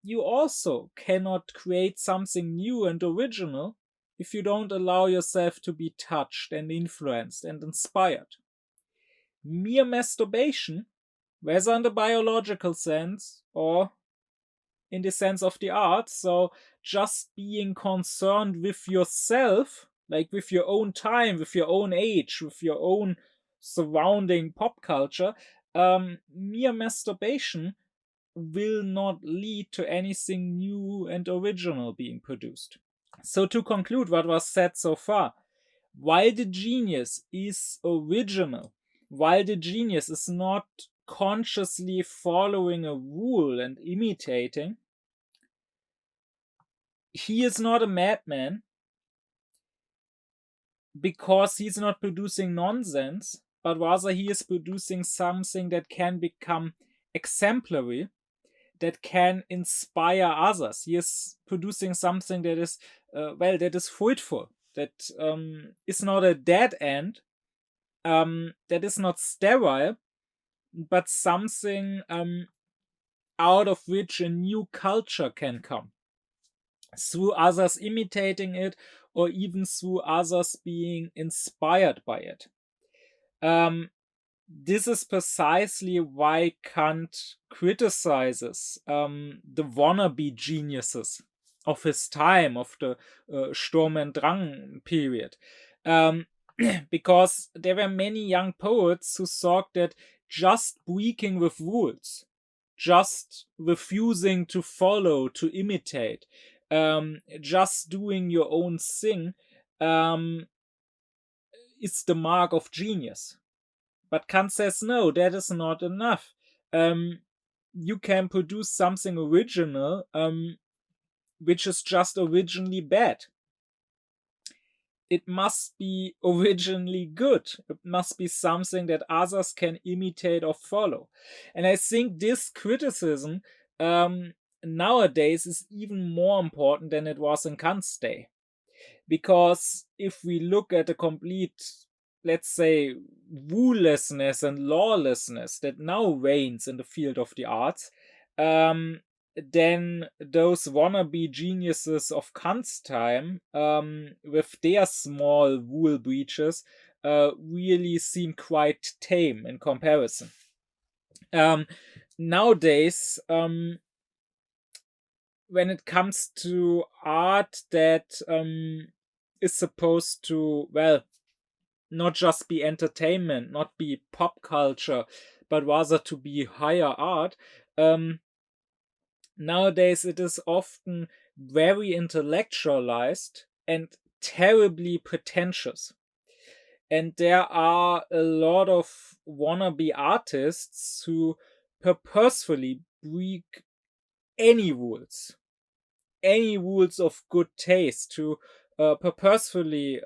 you also cannot create something new and original if you don't allow yourself to be touched and influenced and inspired. Mere masturbation, whether in the biological sense or in the sense of the art, so just being concerned with yourself, like with your own time, with your own age, with your own surrounding pop culture, mere masturbation will not lead to anything new and original being produced. So, to conclude what was said so far, while the genius is original, while the genius is not consciously following a rule and imitating, he is not a madman because he's not producing nonsense, but rather he is producing something that can become exemplary, that can inspire others. He is producing something that is, that is fruitful, that is not a dead end, that is not sterile, but something out of which a new culture can come through others imitating it, or even through others being inspired by it. This is precisely why Kant criticizes the wannabe geniuses of his time, of the Sturm and Drang period. Because there were many young poets who thought that just breaking with rules, just refusing to follow, to imitate, just doing your own thing is the mark of genius. But Kant says, no, that is not enough. You can produce something original, which is just originally bad. It must be originally good. It must be something that others can imitate or follow. And I think this criticism nowadays is even more important than it was in Kant's day. Because if we look at the complete, let's say, rulelessness and lawlessness that now reigns in the field of the arts, than those wannabe geniuses of Kant's time, with their small wool breeches, really seem quite tame in comparison. Nowadays, when it comes to art that is supposed to, well, not just be entertainment, not be pop culture, but rather to be higher art, nowadays it is often very intellectualized and terribly pretentious. And there are a lot of wannabe artists who purposefully break any rules, of good taste, to purposefully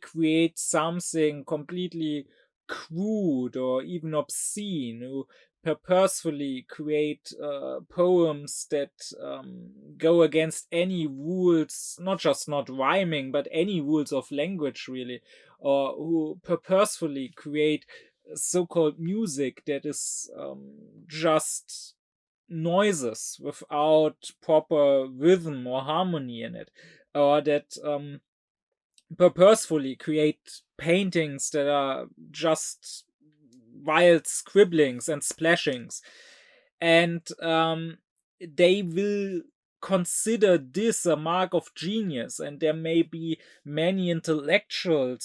create something completely crude or even obscene, who purposefully create poems that go against any rules, not just not rhyming, but any rules of language, really, or who purposefully create so-called music that is just noises without proper rhythm or harmony in it, or that purposefully create paintings that are just wild scribblings and splashings, and they will consider this a mark of genius. And there may be many intellectual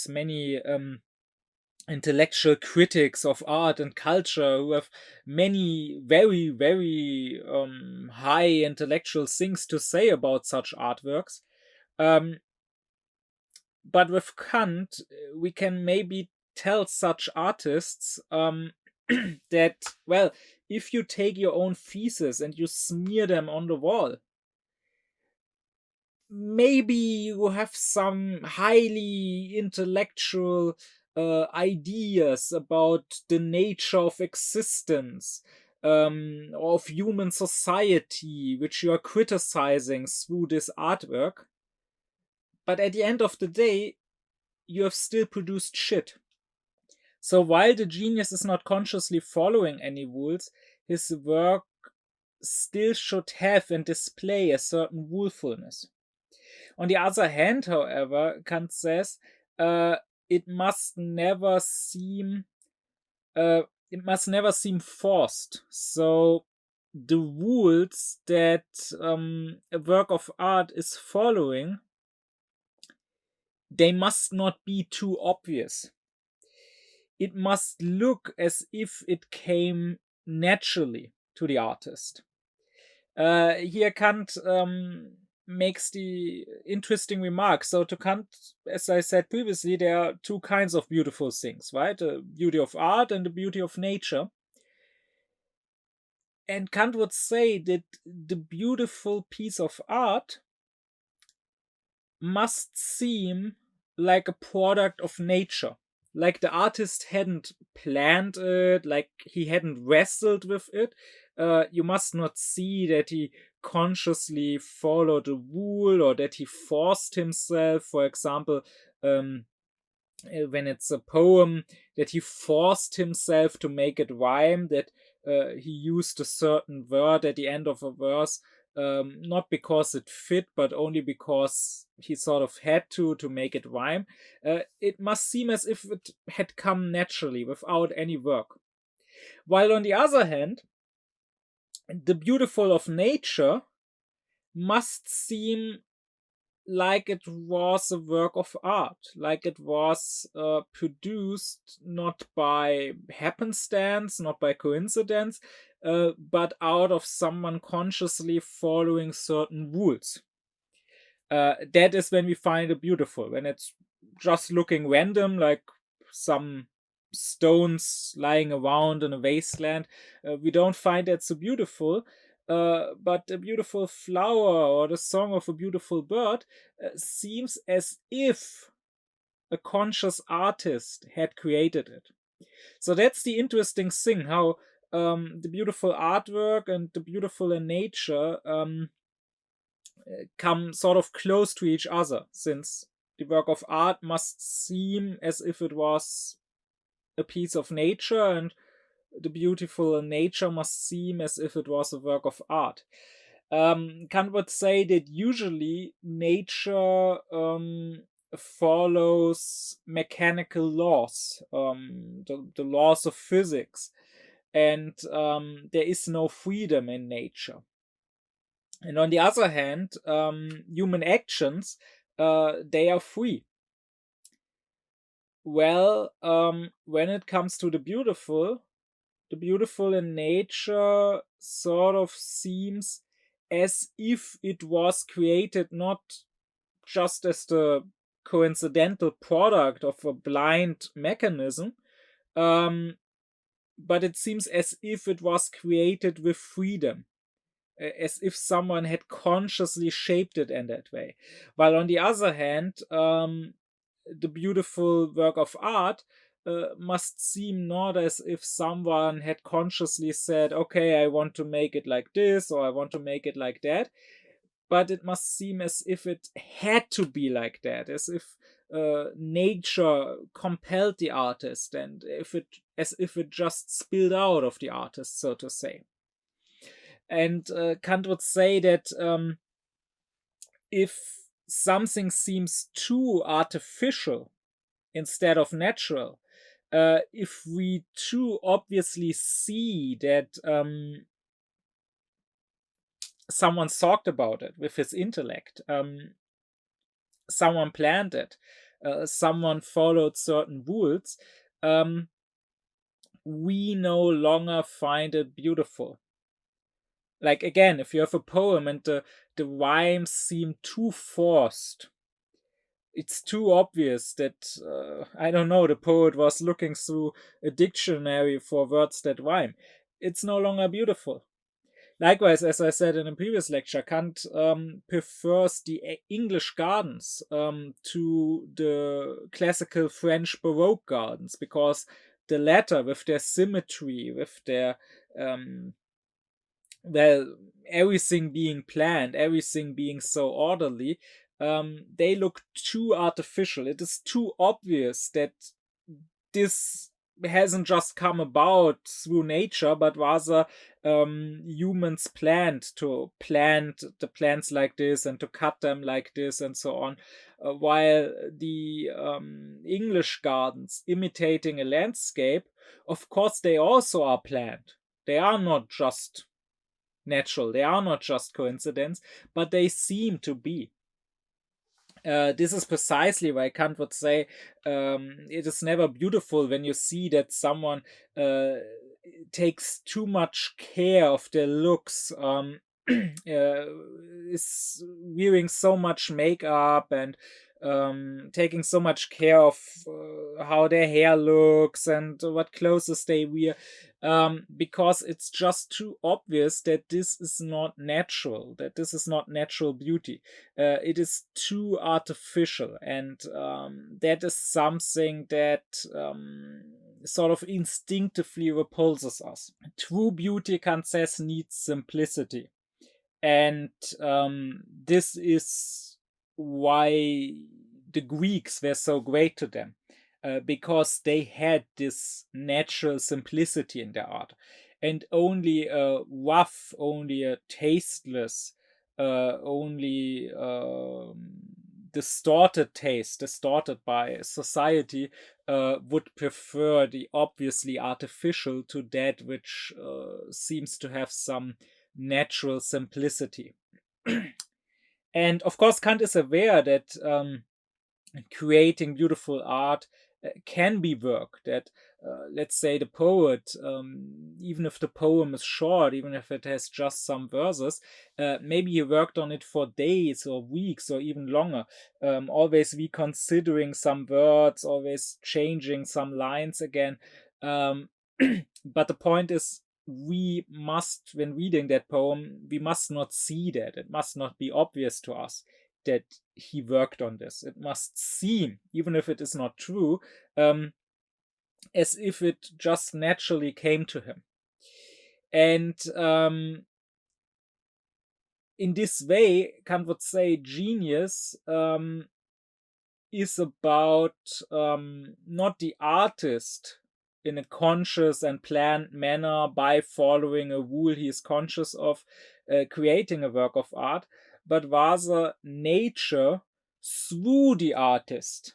critics of art and culture who have many very, very high intellectual things to say about such artworks. Um, but with Kant, we can maybe tell such artists that, well, if you take your own thesis and you smear them on the wall, maybe you have some highly intellectual ideas about the nature of existence, of human society, which you are criticizing through this artwork. But at the end of the day, you have still produced shit. So while the genius is not consciously following any rules, his work still should have and display a certain rulefulness. On the other hand, however, Kant says, it must never seem forced. So the rules that a work of art is following, they must not be too obvious. It must look as if it came naturally to the artist. Here Kant makes the interesting remark. So to Kant, as I said previously, there are two kinds of beautiful things, right? The beauty of art and the beauty of nature. And Kant would say that the beautiful piece of art must seem like a product of nature. Like the artist hadn't planned it, like he hadn't wrestled with it. You must not see that he consciously followed a rule or that he forced himself, for example, when it's a poem, that he forced himself to make it rhyme, that he used a certain word at the end of a verse, not because it fit, but only because he sort of had to make it rhyme. It must seem as if it had come naturally without any work. While on the other hand, the beautiful of nature must seem like it was a work of art, like it was produced not by happenstance, not by coincidence, but out of someone consciously following certain rules. That is when we find it beautiful, when it's just looking random, like some stones lying around in a wasteland. We don't find that so beautiful. But a beautiful flower or the song of a beautiful bird seems as if a conscious artist had created it. So that's the interesting thing, how the beautiful artwork and the beautiful in nature come sort of close to each other, since the work of art must seem as if it was a piece of nature, and the beautiful in nature must seem as if it was a work of art. Kant would say that usually nature follows mechanical laws, the laws of physics, and there is no freedom in nature. And on the other hand, human actions, they are free. Well, when it comes to the beautiful in nature sort of seems as if it was created not just as the coincidental product of a blind mechanism, but it seems as if it was created with freedom, as if someone had consciously shaped it in that way. While on the other hand, the beautiful work of art must seem not as if someone had consciously said, okay, I want to make it like this or I want to make it like that, but it must seem as if it had to be like that, as if nature compelled the artist, and as if it just spilled out of the artist, so to say. And Kant would say that if something seems too artificial instead of natural, if we too obviously see that someone thought about it with his intellect, someone planned it, someone followed certain rules, we no longer find it beautiful. Like, again, if you have a poem and the rhymes seem too forced, it's too obvious that, I don't know, the poet was looking through a dictionary for words that rhyme. It's no longer beautiful. Likewise, as I said in a previous lecture, Kant prefers the English gardens to the classical French Baroque gardens, because the latter, with their symmetry, with their well, everything being planned, everything being so orderly, they look too artificial. It is too obvious that this hasn't just come about through nature, but rather humans planned to plant the plants like this and to cut them like this and so on. While the English gardens imitating a landscape, of course, they also are planned. They are not just natural. They are not just coincidence, but they seem to be. This is precisely why Kant would say it is never beautiful when you see that someone takes too much care of their looks, is wearing so much makeup and taking so much care of how their hair looks and what clothes they wear, because it's just too obvious that this is not natural, that this is not natural beauty. It is too artificial, and that is something that sort of instinctively repulses us. True beauty, Kant says, needs simplicity. And this is why the Greeks were so great to them, because they had this natural simplicity in their art. And only a rough, only a tasteless, only distorted taste, distorted by society, would prefer the obviously artificial to that which seems to have some natural simplicity. And of course, Kant is aware that creating beautiful art can be work, that let's say the poet, even if the poem is short, even if it has just some verses, maybe he worked on it for days or weeks or even longer, always reconsidering some words, always changing some lines again. But the point is, we must, when reading that poem, we must not see that. It must not be obvious to us that he worked on this. It must seem, even if it is not true, as if it just naturally came to him. And in this way, Kant would say genius is about not the artist in a conscious and planned manner by following a rule he is conscious of, creating a work of art, but rather nature through the artist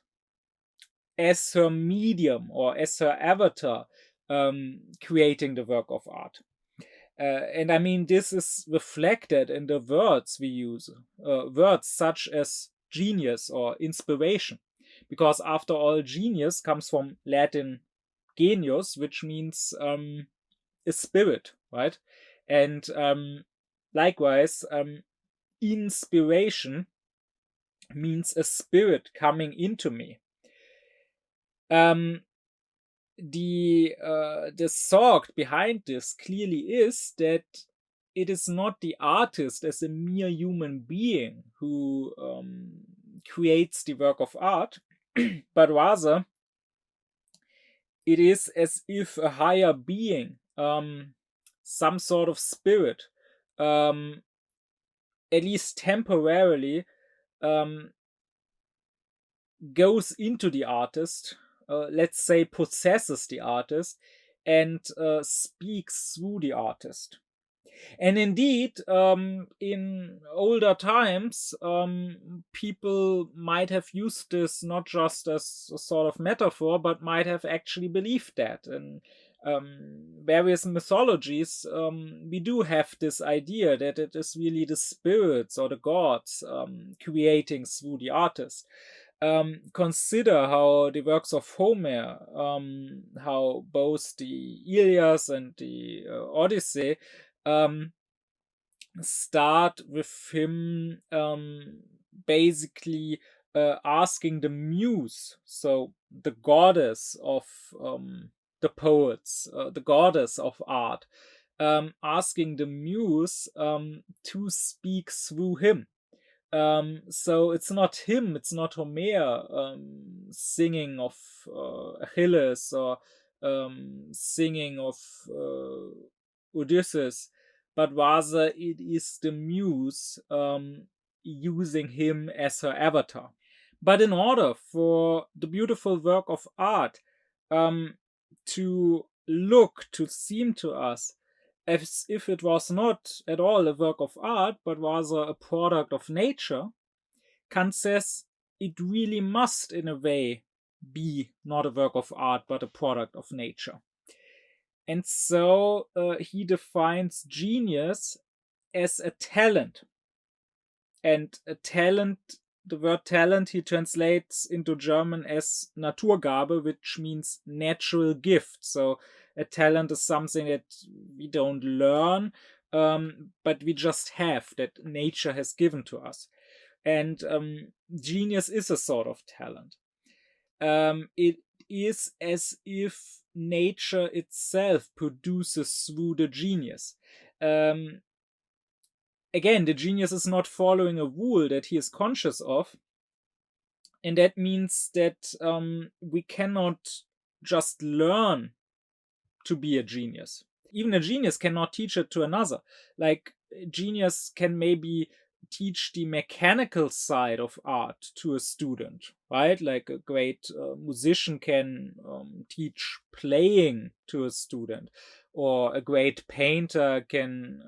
as her medium or as her avatar, creating the work of art. And I mean, this is reflected in the words we use, words such as genius or inspiration, because after all, genius comes from Latin genius, which means a spirit, right? And likewise, inspiration means a spirit coming into me. The thought behind this clearly is that it is not the artist as a mere human being who creates the work of art, but rather it is as if a higher being, some sort of spirit, at least temporarily, goes into the artist, let's say possesses the artist, and speaks through the artist. And indeed, in older times, people might have used this not just as a sort of metaphor, but might have actually believed that. In various mythologies, we do have this idea that it is really the spirits or the gods creating through the artist. Consider how the works of Homer, how both the Iliad and the Odyssey, start with him basically asking the muse, so the goddess of the poets, the goddess of art, asking the muse to speak through him. So it's not him, it's not Homer singing of Achilles or singing of Odysseus, but rather it is the muse using him as her avatar. But in order for the beautiful work of art to seem to us as if it was not at all a work of art, but rather a product of nature, Kant says it really must, in a way, be not a work of art, but a product of nature. And so he defines genius as a talent. And a talent, the word talent, he translates into German as Naturgabe, which means natural gift. So a talent is something that we don't learn, but we just have, that nature has given to us. And genius is a sort of talent. It is as if nature itself produces through the genius. Again, the genius is not following a rule that he is conscious of, and that means that we cannot just learn to be a genius. Even a genius cannot teach it to another. Like, genius can maybe teach the mechanical side of art to a student, right? Like a great musician can teach playing to a student, or a great painter can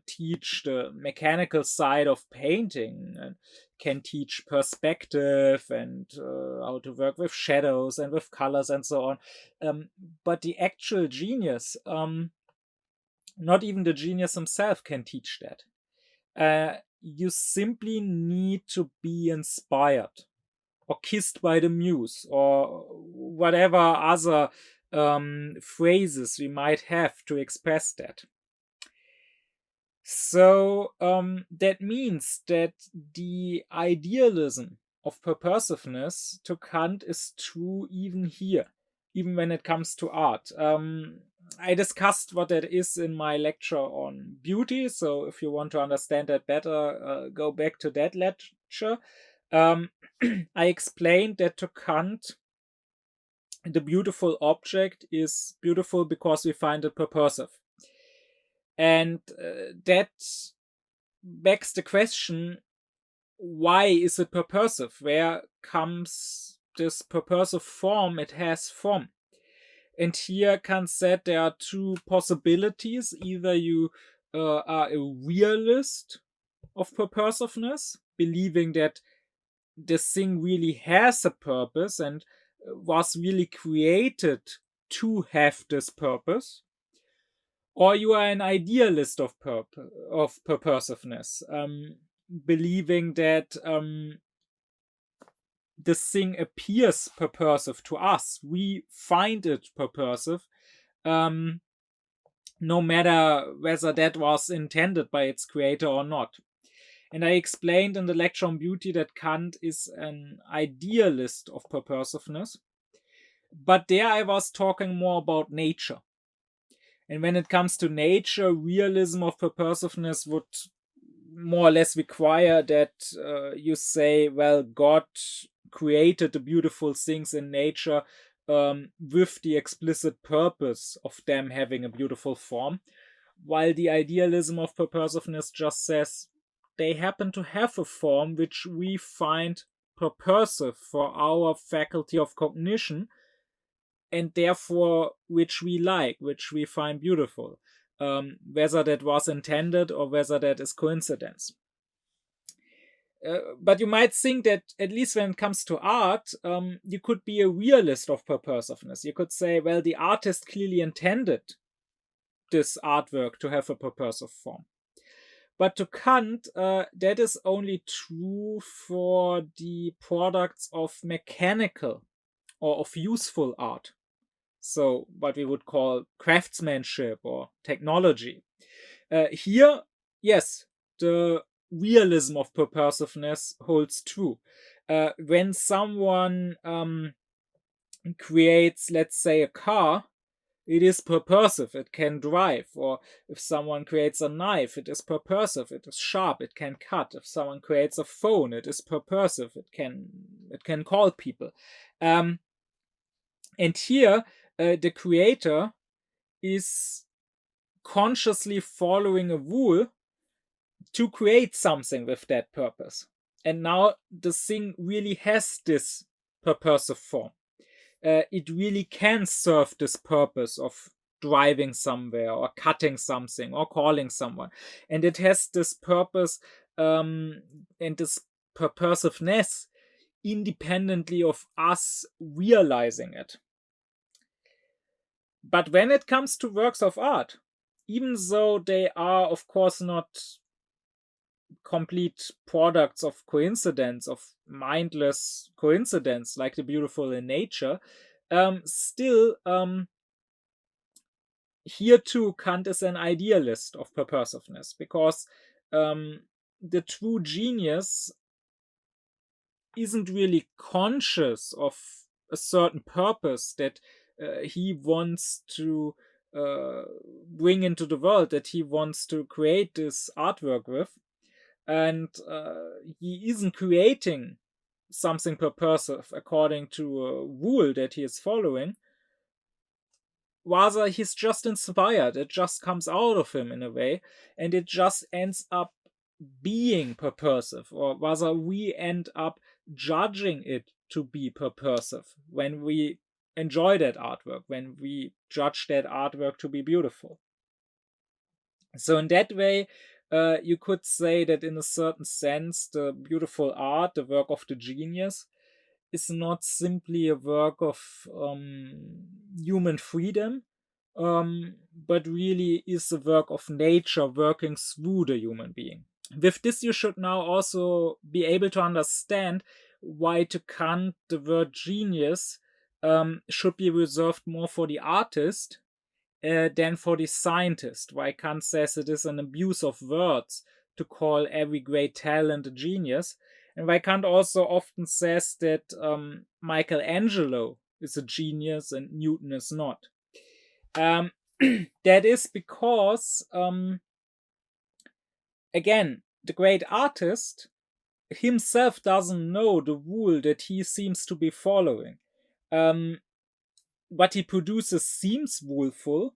teach the mechanical side of painting, and can teach perspective and how to work with shadows and with colors and so on. But the actual genius, not even the genius himself can teach that. You simply need to be inspired or kissed by the muse or whatever other phrases we might have to express that. So that means that the idealism of purposiveness to Kant is true even here, even when it comes to art. I discussed what that is in my lecture on beauty, so if you want to understand that better, go back to that lecture. I explained that to Kant, the beautiful object is beautiful because we find it purposive. And that begs the question, why is it purposive? Where comes this purposive form it has from? And here Kant said there are two possibilities. Either you are a realist of purposiveness, believing that this thing really has a purpose and was really created to have this purpose, or you are an idealist of purposiveness, believing that this thing appears purposive to us. We find it purposive, no matter whether that was intended by its creator or not. And I explained in the lecture on beauty that Kant is an idealist of purposiveness, but there I was talking more about nature. And when it comes to nature, realism of purposiveness would more or less require that you say, well, God created the beautiful things in nature with the explicit purpose of them having a beautiful form, while the idealism of purposiveness just says they happen to have a form which we find purposive for our faculty of cognition, and therefore which we like, which we find beautiful, whether that was intended or whether that is coincidence. But you might think that, at least when it comes to art, you could be a realist of purposiveness. You could say, well, the artist clearly intended this artwork to have a purposive form. But to Kant, that is only true for the products of mechanical or of useful art. So what we would call craftsmanship or technology. Here, yes, the realism of purposiveness holds true. When someone creates, let's say, a car, it is purposive, it can drive. Or if someone creates a knife, it is purposive, it is sharp, it can cut. If someone creates a phone, it is purposive, it can call people. And here, the creator is consciously following a rule to create something with that purpose. And now the thing really has this purposive form. It really can serve this purpose of driving somewhere or cutting something or calling someone. And it has this purpose and this purposiveness independently of us realizing it. But when it comes to works of art, even though they are, of course, not complete products of coincidence, of mindless coincidence, like the beautiful in nature, still, here too, Kant is an idealist of purposiveness, because the true genius isn't really conscious of a certain purpose that he wants to bring into the world, that he wants to create this artwork with. And he isn't creating something purposive according to a rule that he is following. Rather, he's just inspired. It just comes out of him in a way, and it just ends up being purposive, or rather, we end up judging it to be purposive when we enjoy that artwork, when we judge that artwork to be beautiful. So in that way, you could say that in a certain sense, the beautiful art, the work of the genius, is not simply a work of human freedom, but really is a work of nature working through the human being. With this, you should now also be able to understand why to Kant the word genius should be reserved more for the artist than for the scientist. Why Kant says it is an abuse of words to call every great talent a genius, and why Kant also often says that Michelangelo is a genius and Newton is not. That is because, again, the great artist himself doesn't know the rule that he seems to be following. What he produces seems ruleful.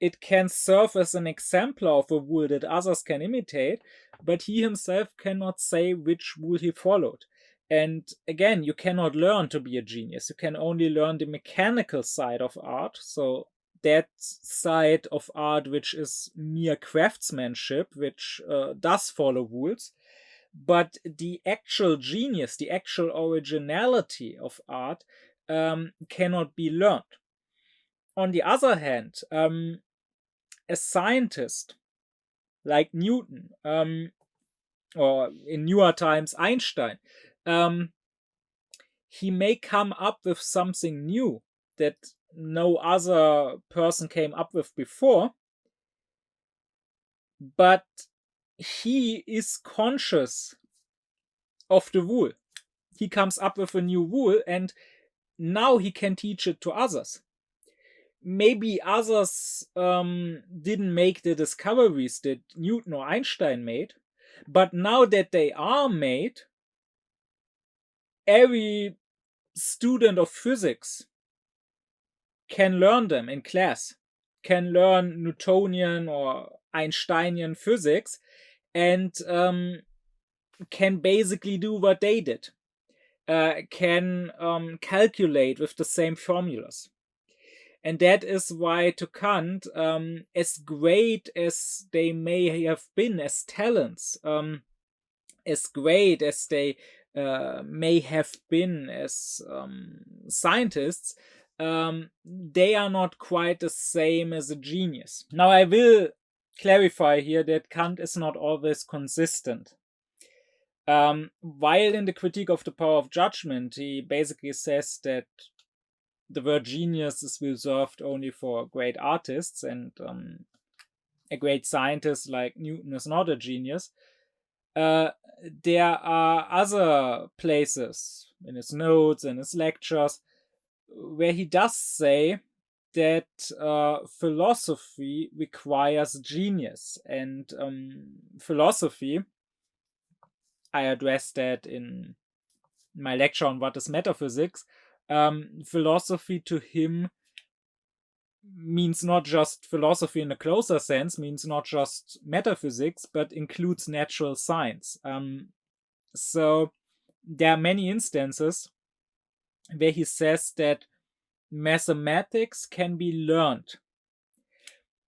It can serve as an exemplar of a rule that others can imitate, but he himself cannot say which rule he followed. And again, you cannot learn to be a genius. You can only learn the mechanical side of art. So that side of art which is mere craftsmanship, which does follow rules. But the actual genius, the actual originality of art cannot be learned. On the other hand, a scientist like Newton, or in newer times Einstein, he may come up with something new that no other person came up with before, but he is conscious of the rule. He comes up with a new rule, and now he can teach it to others. Maybe others didn't make the discoveries that Newton or Einstein made, but now that they are made, every student of physics can learn them in class, can learn Newtonian or Einsteinian physics, and can basically do what they did, can calculate with the same formulas. And that is why, to Kant, as great as they may have been as talents, as great as they may have been as scientists, they are not quite the same as a genius. Now, I will clarify here that Kant is not always consistent. While in the Critique of the Power of Judgment, he basically says that the word genius is reserved only for great artists, and a great scientist like Newton is not a genius. There are other places in his notes and his lectures where he does say that philosophy requires genius, and philosophy, I addressed that in my lecture on what is metaphysics. Philosophy to him means not just philosophy in a closer sense, means not just metaphysics, but includes natural science. So there are many instances where he says that mathematics can be learned.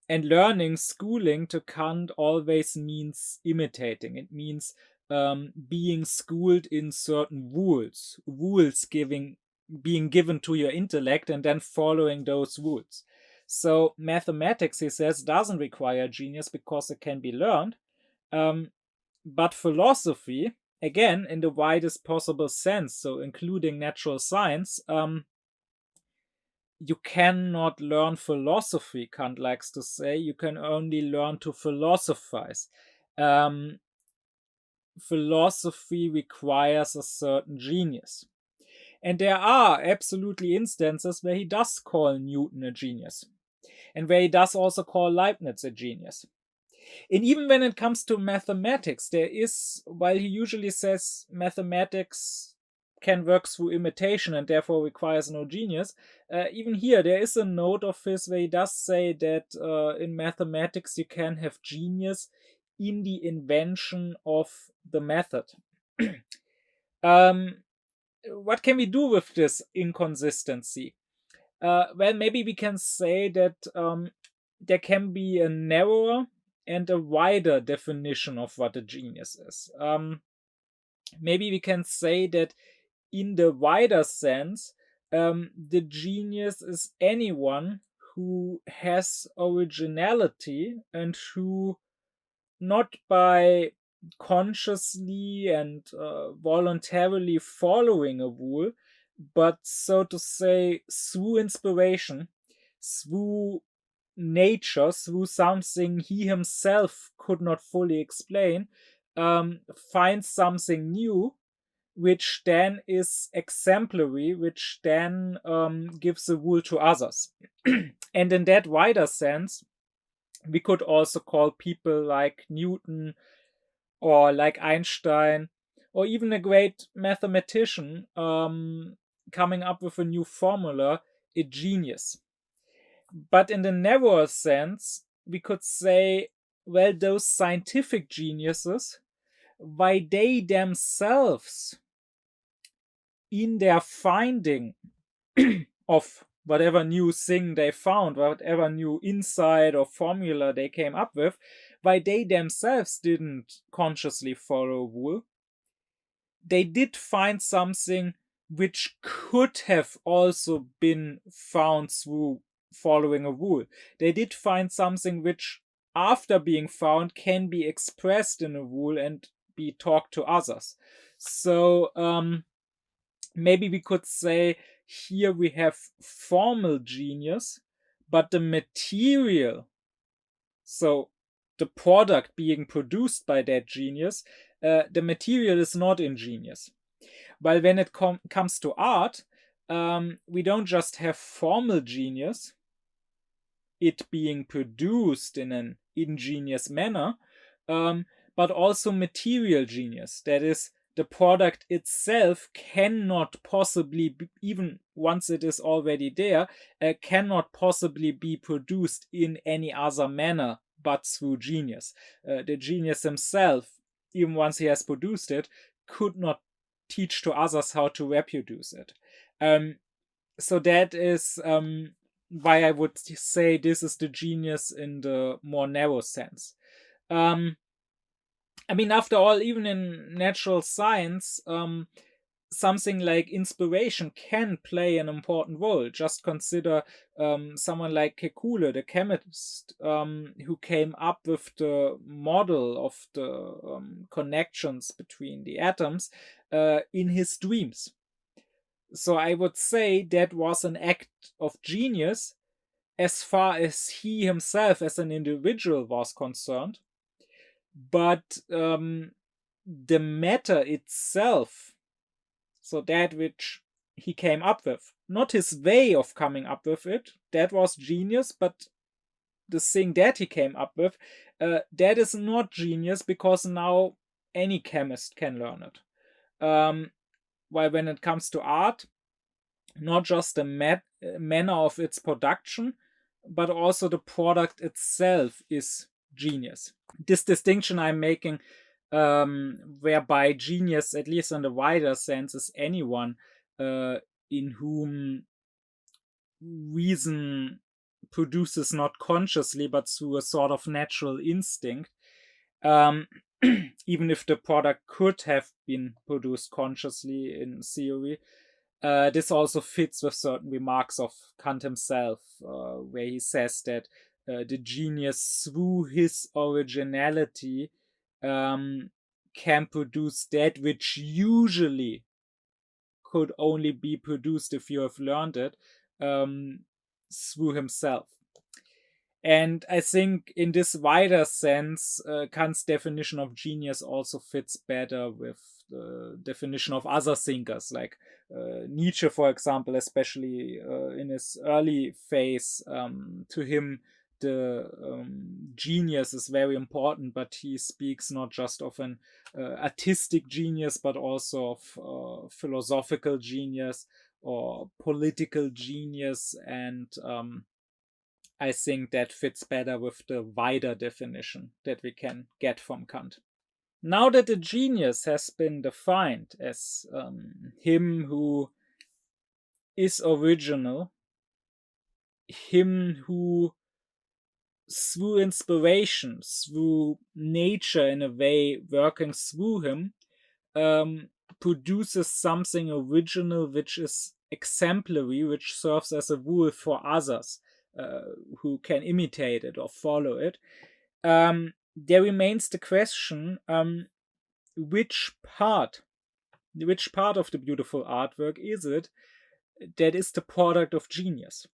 And learning, schooling, to Kant always means imitating. It means being schooled in certain rules being given to your intellect and then following those rules. So mathematics, he says, doesn't require genius because it can be learned. But philosophy, again, in the widest possible sense, so including natural science, you cannot learn philosophy, Kant likes to say. You can only learn to philosophize. Philosophy requires a certain genius. And there are absolutely instances where he does call Newton a genius, and where he does also call Leibniz a genius. And even when it comes to mathematics, there is, while he usually says mathematics can work through imitation and therefore requires no genius, even here there is a note of his where he does say that in mathematics you can have genius in the invention of the method. What can we do with this inconsistency? Well, maybe we can say that there can be a narrower and a wider definition of what a genius is. Maybe we can say that in the wider sense, the genius is anyone who has originality and who, not by consciously and voluntarily following a rule, but so to say through inspiration, through nature, through something he himself could not fully explain, finds something new, which then is exemplary, which then gives a rule to others. And in that wider sense, we could also call people like Newton or like Einstein, or even a great mathematician coming up with a new formula, a genius. But in the narrower sense, we could say, well, those scientific geniuses, why they themselves in their finding of whatever new thing they found, whatever new insight or formula they came up with, why they themselves didn't consciously follow a rule. They did find something which could have also been found through following a rule. They did find something which, after being found, can be expressed in a rule and be talked to others. So maybe we could say here we have formal genius, but the material, so the product being produced by that genius, the material is not ingenious. While when it comes to art, we don't just have formal genius, it being produced in an ingenious manner, but also material genius. That is, the product itself cannot possibly be, even once it is already there, cannot possibly be produced in any other manner but through genius. The genius himself, even once he has produced it, could not teach to others how to reproduce it. So that is why I would say this is the genius in the more narrow sense. I mean, after all, even in natural science, something like inspiration can play an important role. Just consider someone like Kekule, the chemist, who came up with the model of the connections between the atoms in his dreams. So I would say that was an act of genius as far as he himself as an individual was concerned. But the matter itself, so that which he came up with, not his way of coming up with it, that was genius, but the thing that he came up with, that is not genius, because now any chemist can learn it. While when it comes to art, not just the manner of its production, but also the product itself is genius. This distinction I'm making, whereby genius, at least in the wider sense, is anyone in whom reason produces not consciously but through a sort of natural instinct, even if the product could have been produced consciously in theory. This also fits with certain remarks of Kant himself, where he says that the genius, through his originality, can produce that which usually could only be produced if you have learned it through himself. And I think in this wider sense, Kant's definition of genius also fits better with the definition of other thinkers, like Nietzsche, for example, especially in his early phase. To him, the genius is very important, but he speaks not just of an artistic genius, but also of philosophical genius or political genius, and I think that fits better with the wider definition that we can get from Kant. Now that the genius has been defined as him who is original, him who, through inspiration, through nature in a way working through him, produces something original which is exemplary, which serves as a rule for others who can imitate it or follow it. There remains the question, which part of the beautiful artwork is it that is the product of genius?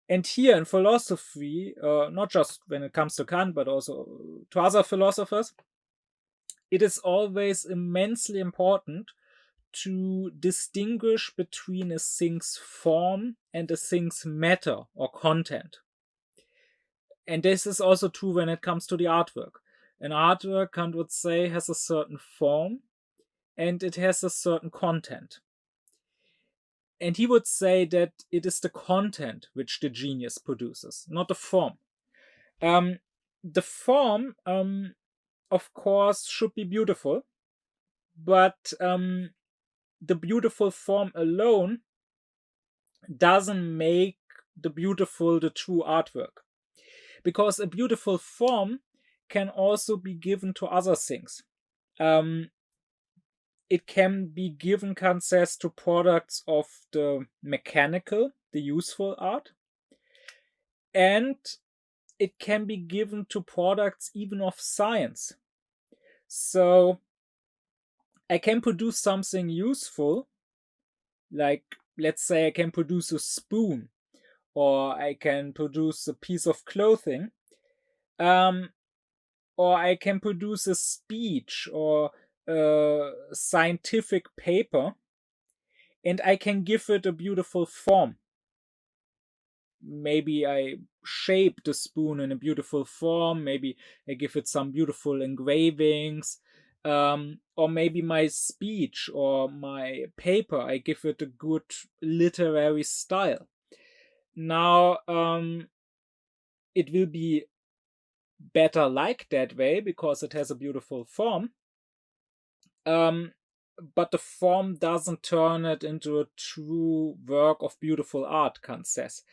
And here in philosophy, not just when it comes to Kant, but also to other philosophers, it is always immensely important to distinguish between a thing's form and a thing's matter or content. And this is also true when it comes to the artwork. An artwork, Kant would say, has a certain form and it has a certain content. And he would say that it is the content which the genius produces, not the form. The form, of course, should be beautiful, but the beautiful form alone doesn't make the beautiful the true artwork. Because a beautiful form can also be given to other things. It can be given, Kant says, to products of the mechanical, the useful art, and it can be given to products even of science. So I can produce something useful, like let's say I can produce a spoon, or I can produce a piece of clothing, or I can produce a speech or a scientific paper, and I can give it a beautiful form. Maybe I shape the spoon in a beautiful form, maybe I give it some beautiful engravings, or maybe my speech or my paper, I give it a good literary style. Now, it will be better like that way because it has a beautiful form. But the form doesn't turn it into a true work of beautiful art, Kant says,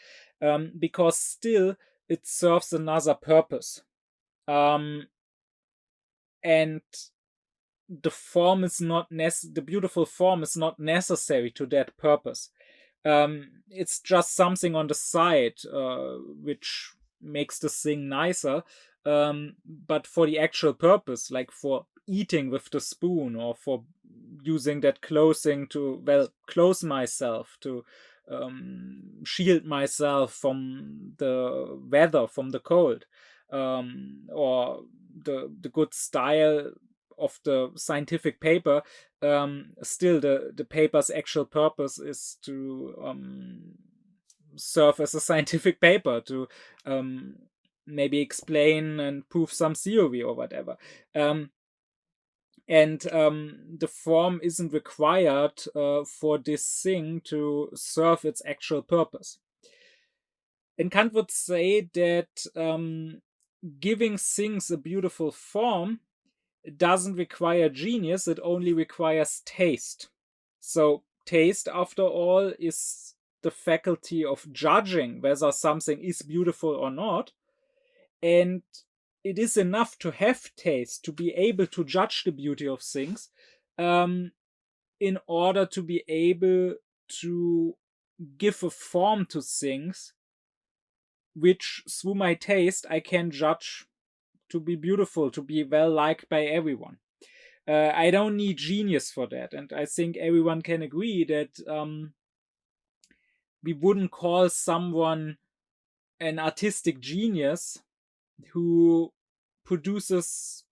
because still it serves another purpose. And the form is not the beautiful form is not necessary to that purpose. It's just something on the side, which makes the thing nicer. But for the actual purpose, like for eating with the spoon or for using that clothing to, well, clothe myself, to shield myself from the weather, from the cold, or the good style of the scientific paper, still the paper's actual purpose is to serve as a scientific paper, to maybe explain and prove some theory or whatever. And the form isn't required for this thing to serve its actual purpose. And Kant would say that giving things a beautiful form doesn't require genius, it only requires taste. So, taste, after all, is the faculty of judging whether something is beautiful or not. And it is enough to have taste, to be able to judge the beauty of things, in order to be able to give a form to things which, through my taste, I can judge to be beautiful, to be well liked by everyone. I don't need genius for that, and I think everyone can agree that we wouldn't call someone an artistic genius who produces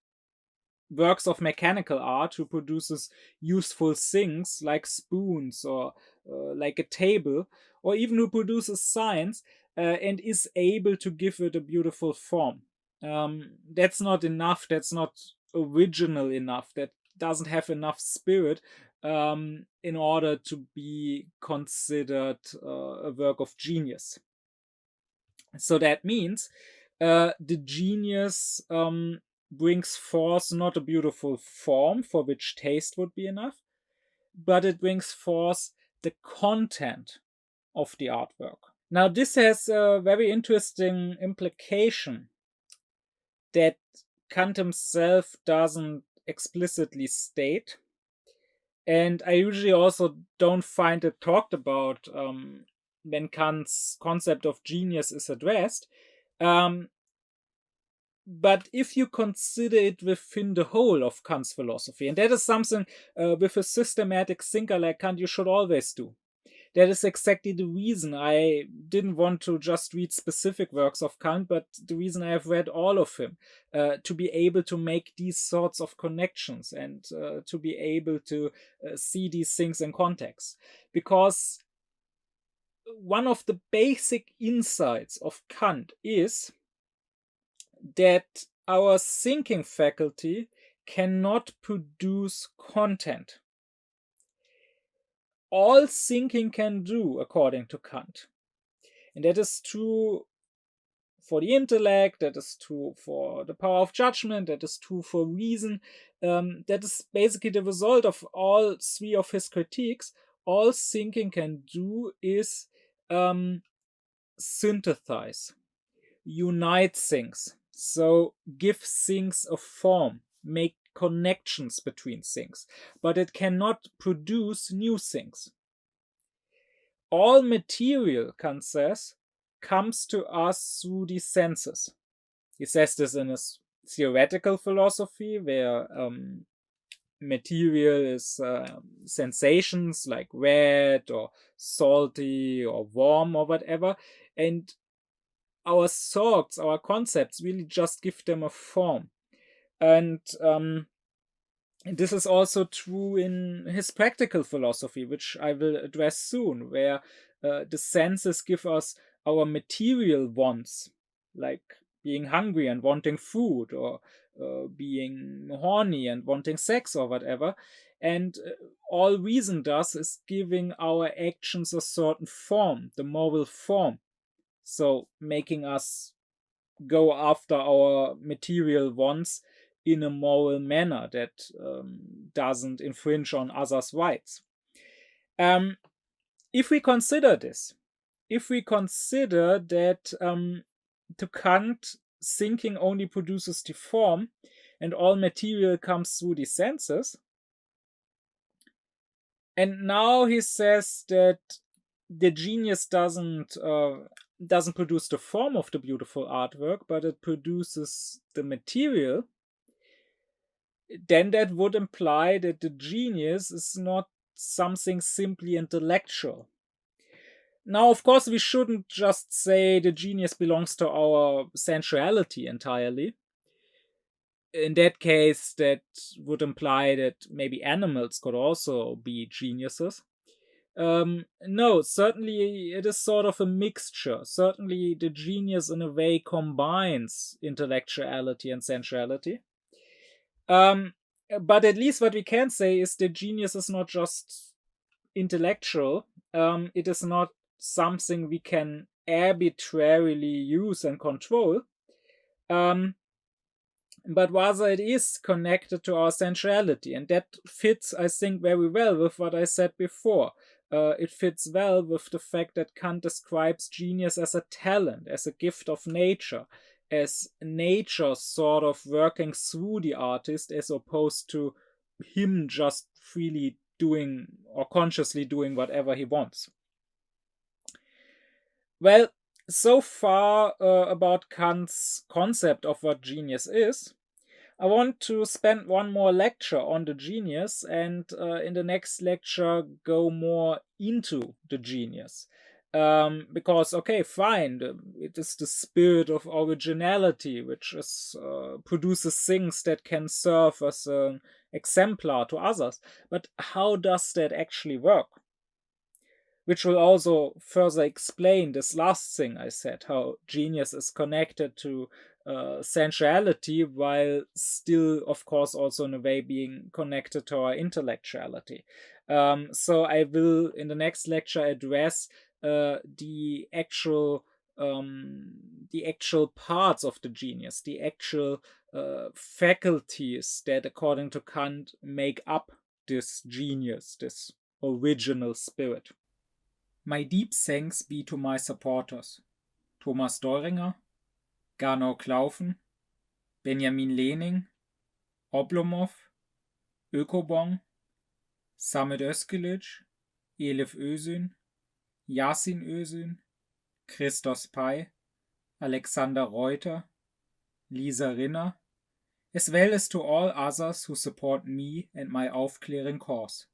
works of mechanical art, who produces useful things like spoons or like a table, or even who produces science and is able to give it a beautiful form. That's not enough. That's not original enough. That doesn't have enough spirit in order to be considered a work of genius. So that means the genius brings forth not a beautiful form for which taste would be enough, but it brings forth the content of the artwork. Now, this has a very interesting implication that Kant himself doesn't explicitly state. And I usually also don't find it talked about when Kant's concept of genius is addressed. But if you consider it within the whole of Kant's philosophy, and that is something with a systematic thinker like Kant you should always do. That is exactly the reason I didn't want to just read specific works of Kant, but the reason I have read all of him, to be able to make these sorts of connections and to be able to see these things in context. Because one of the basic insights of Kant is that our thinking faculty cannot produce content. All thinking can do, according to Kant, and that is true for the intellect, that is true for the power of judgment, that is true for reason. That is basically the result of all three of his critiques. All thinking can do is synthesize, unite things, so give things a form, make connections between things, but it cannot produce new things. All material, Kant says, comes to us through the senses. He says this in his theoretical philosophy, where material is sensations like red or salty or warm or whatever, and our thoughts, our concepts really just give them a form. And this is also true in his practical philosophy, which I will address soon, where the senses give us our material wants, like being hungry and wanting food, or being horny and wanting sex, or whatever. And all reason does is giving our actions a certain form, the moral form. So making us go after our material wants in a moral manner that doesn't infringe on others' rights. If we consider this, if we consider that to Kant, thinking only produces the form and all material comes through the senses, and now he says that the genius doesn't produce the form of the beautiful artwork, but it produces the material, then that would imply that the genius is not something simply intellectual. Now, of course, we shouldn't just say the genius belongs to our sensuality entirely. In that case, that would imply that maybe animals could also be geniuses. No, certainly it is sort of a mixture. Certainly the genius in a way combines intellectuality and sensuality. But at least what we can say is that genius is not just intellectual. It is not something we can arbitrarily use and control. But rather it is connected to our sensuality, and that fits, I think, very well with what I said before. It fits well with the fact that Kant describes genius as a talent, as a gift of nature, as nature sort of working through the artist, as opposed to him just freely doing or consciously doing whatever he wants. Well, so far about Kant's concept of what genius is. I want to spend one more lecture on the genius, and in the next lecture go more into the genius. Because, okay, fine, it is the spirit of originality, which is produces things that can serve as an exemplar to others. But how does that actually work? Which will also further explain this last thing I said, how genius is connected to sensuality, while still, of course, also in a way being connected to our intellectuality. So I will, in the next lecture, address the actual parts of the genius, the actual faculties that, according to Kant, make up this genius, this original spirit. My deep thanks be to my supporters: Thomas Deuringer, Gernot Klaufen, Benjamin Lehning, Oblomov, Ökobong, Samet Özkilic, Elif Özün, Yasin Özün, Christos Pei, Alexander Reuter, Lisa Rinner, as well as to all others who support me and my aufkläring cause.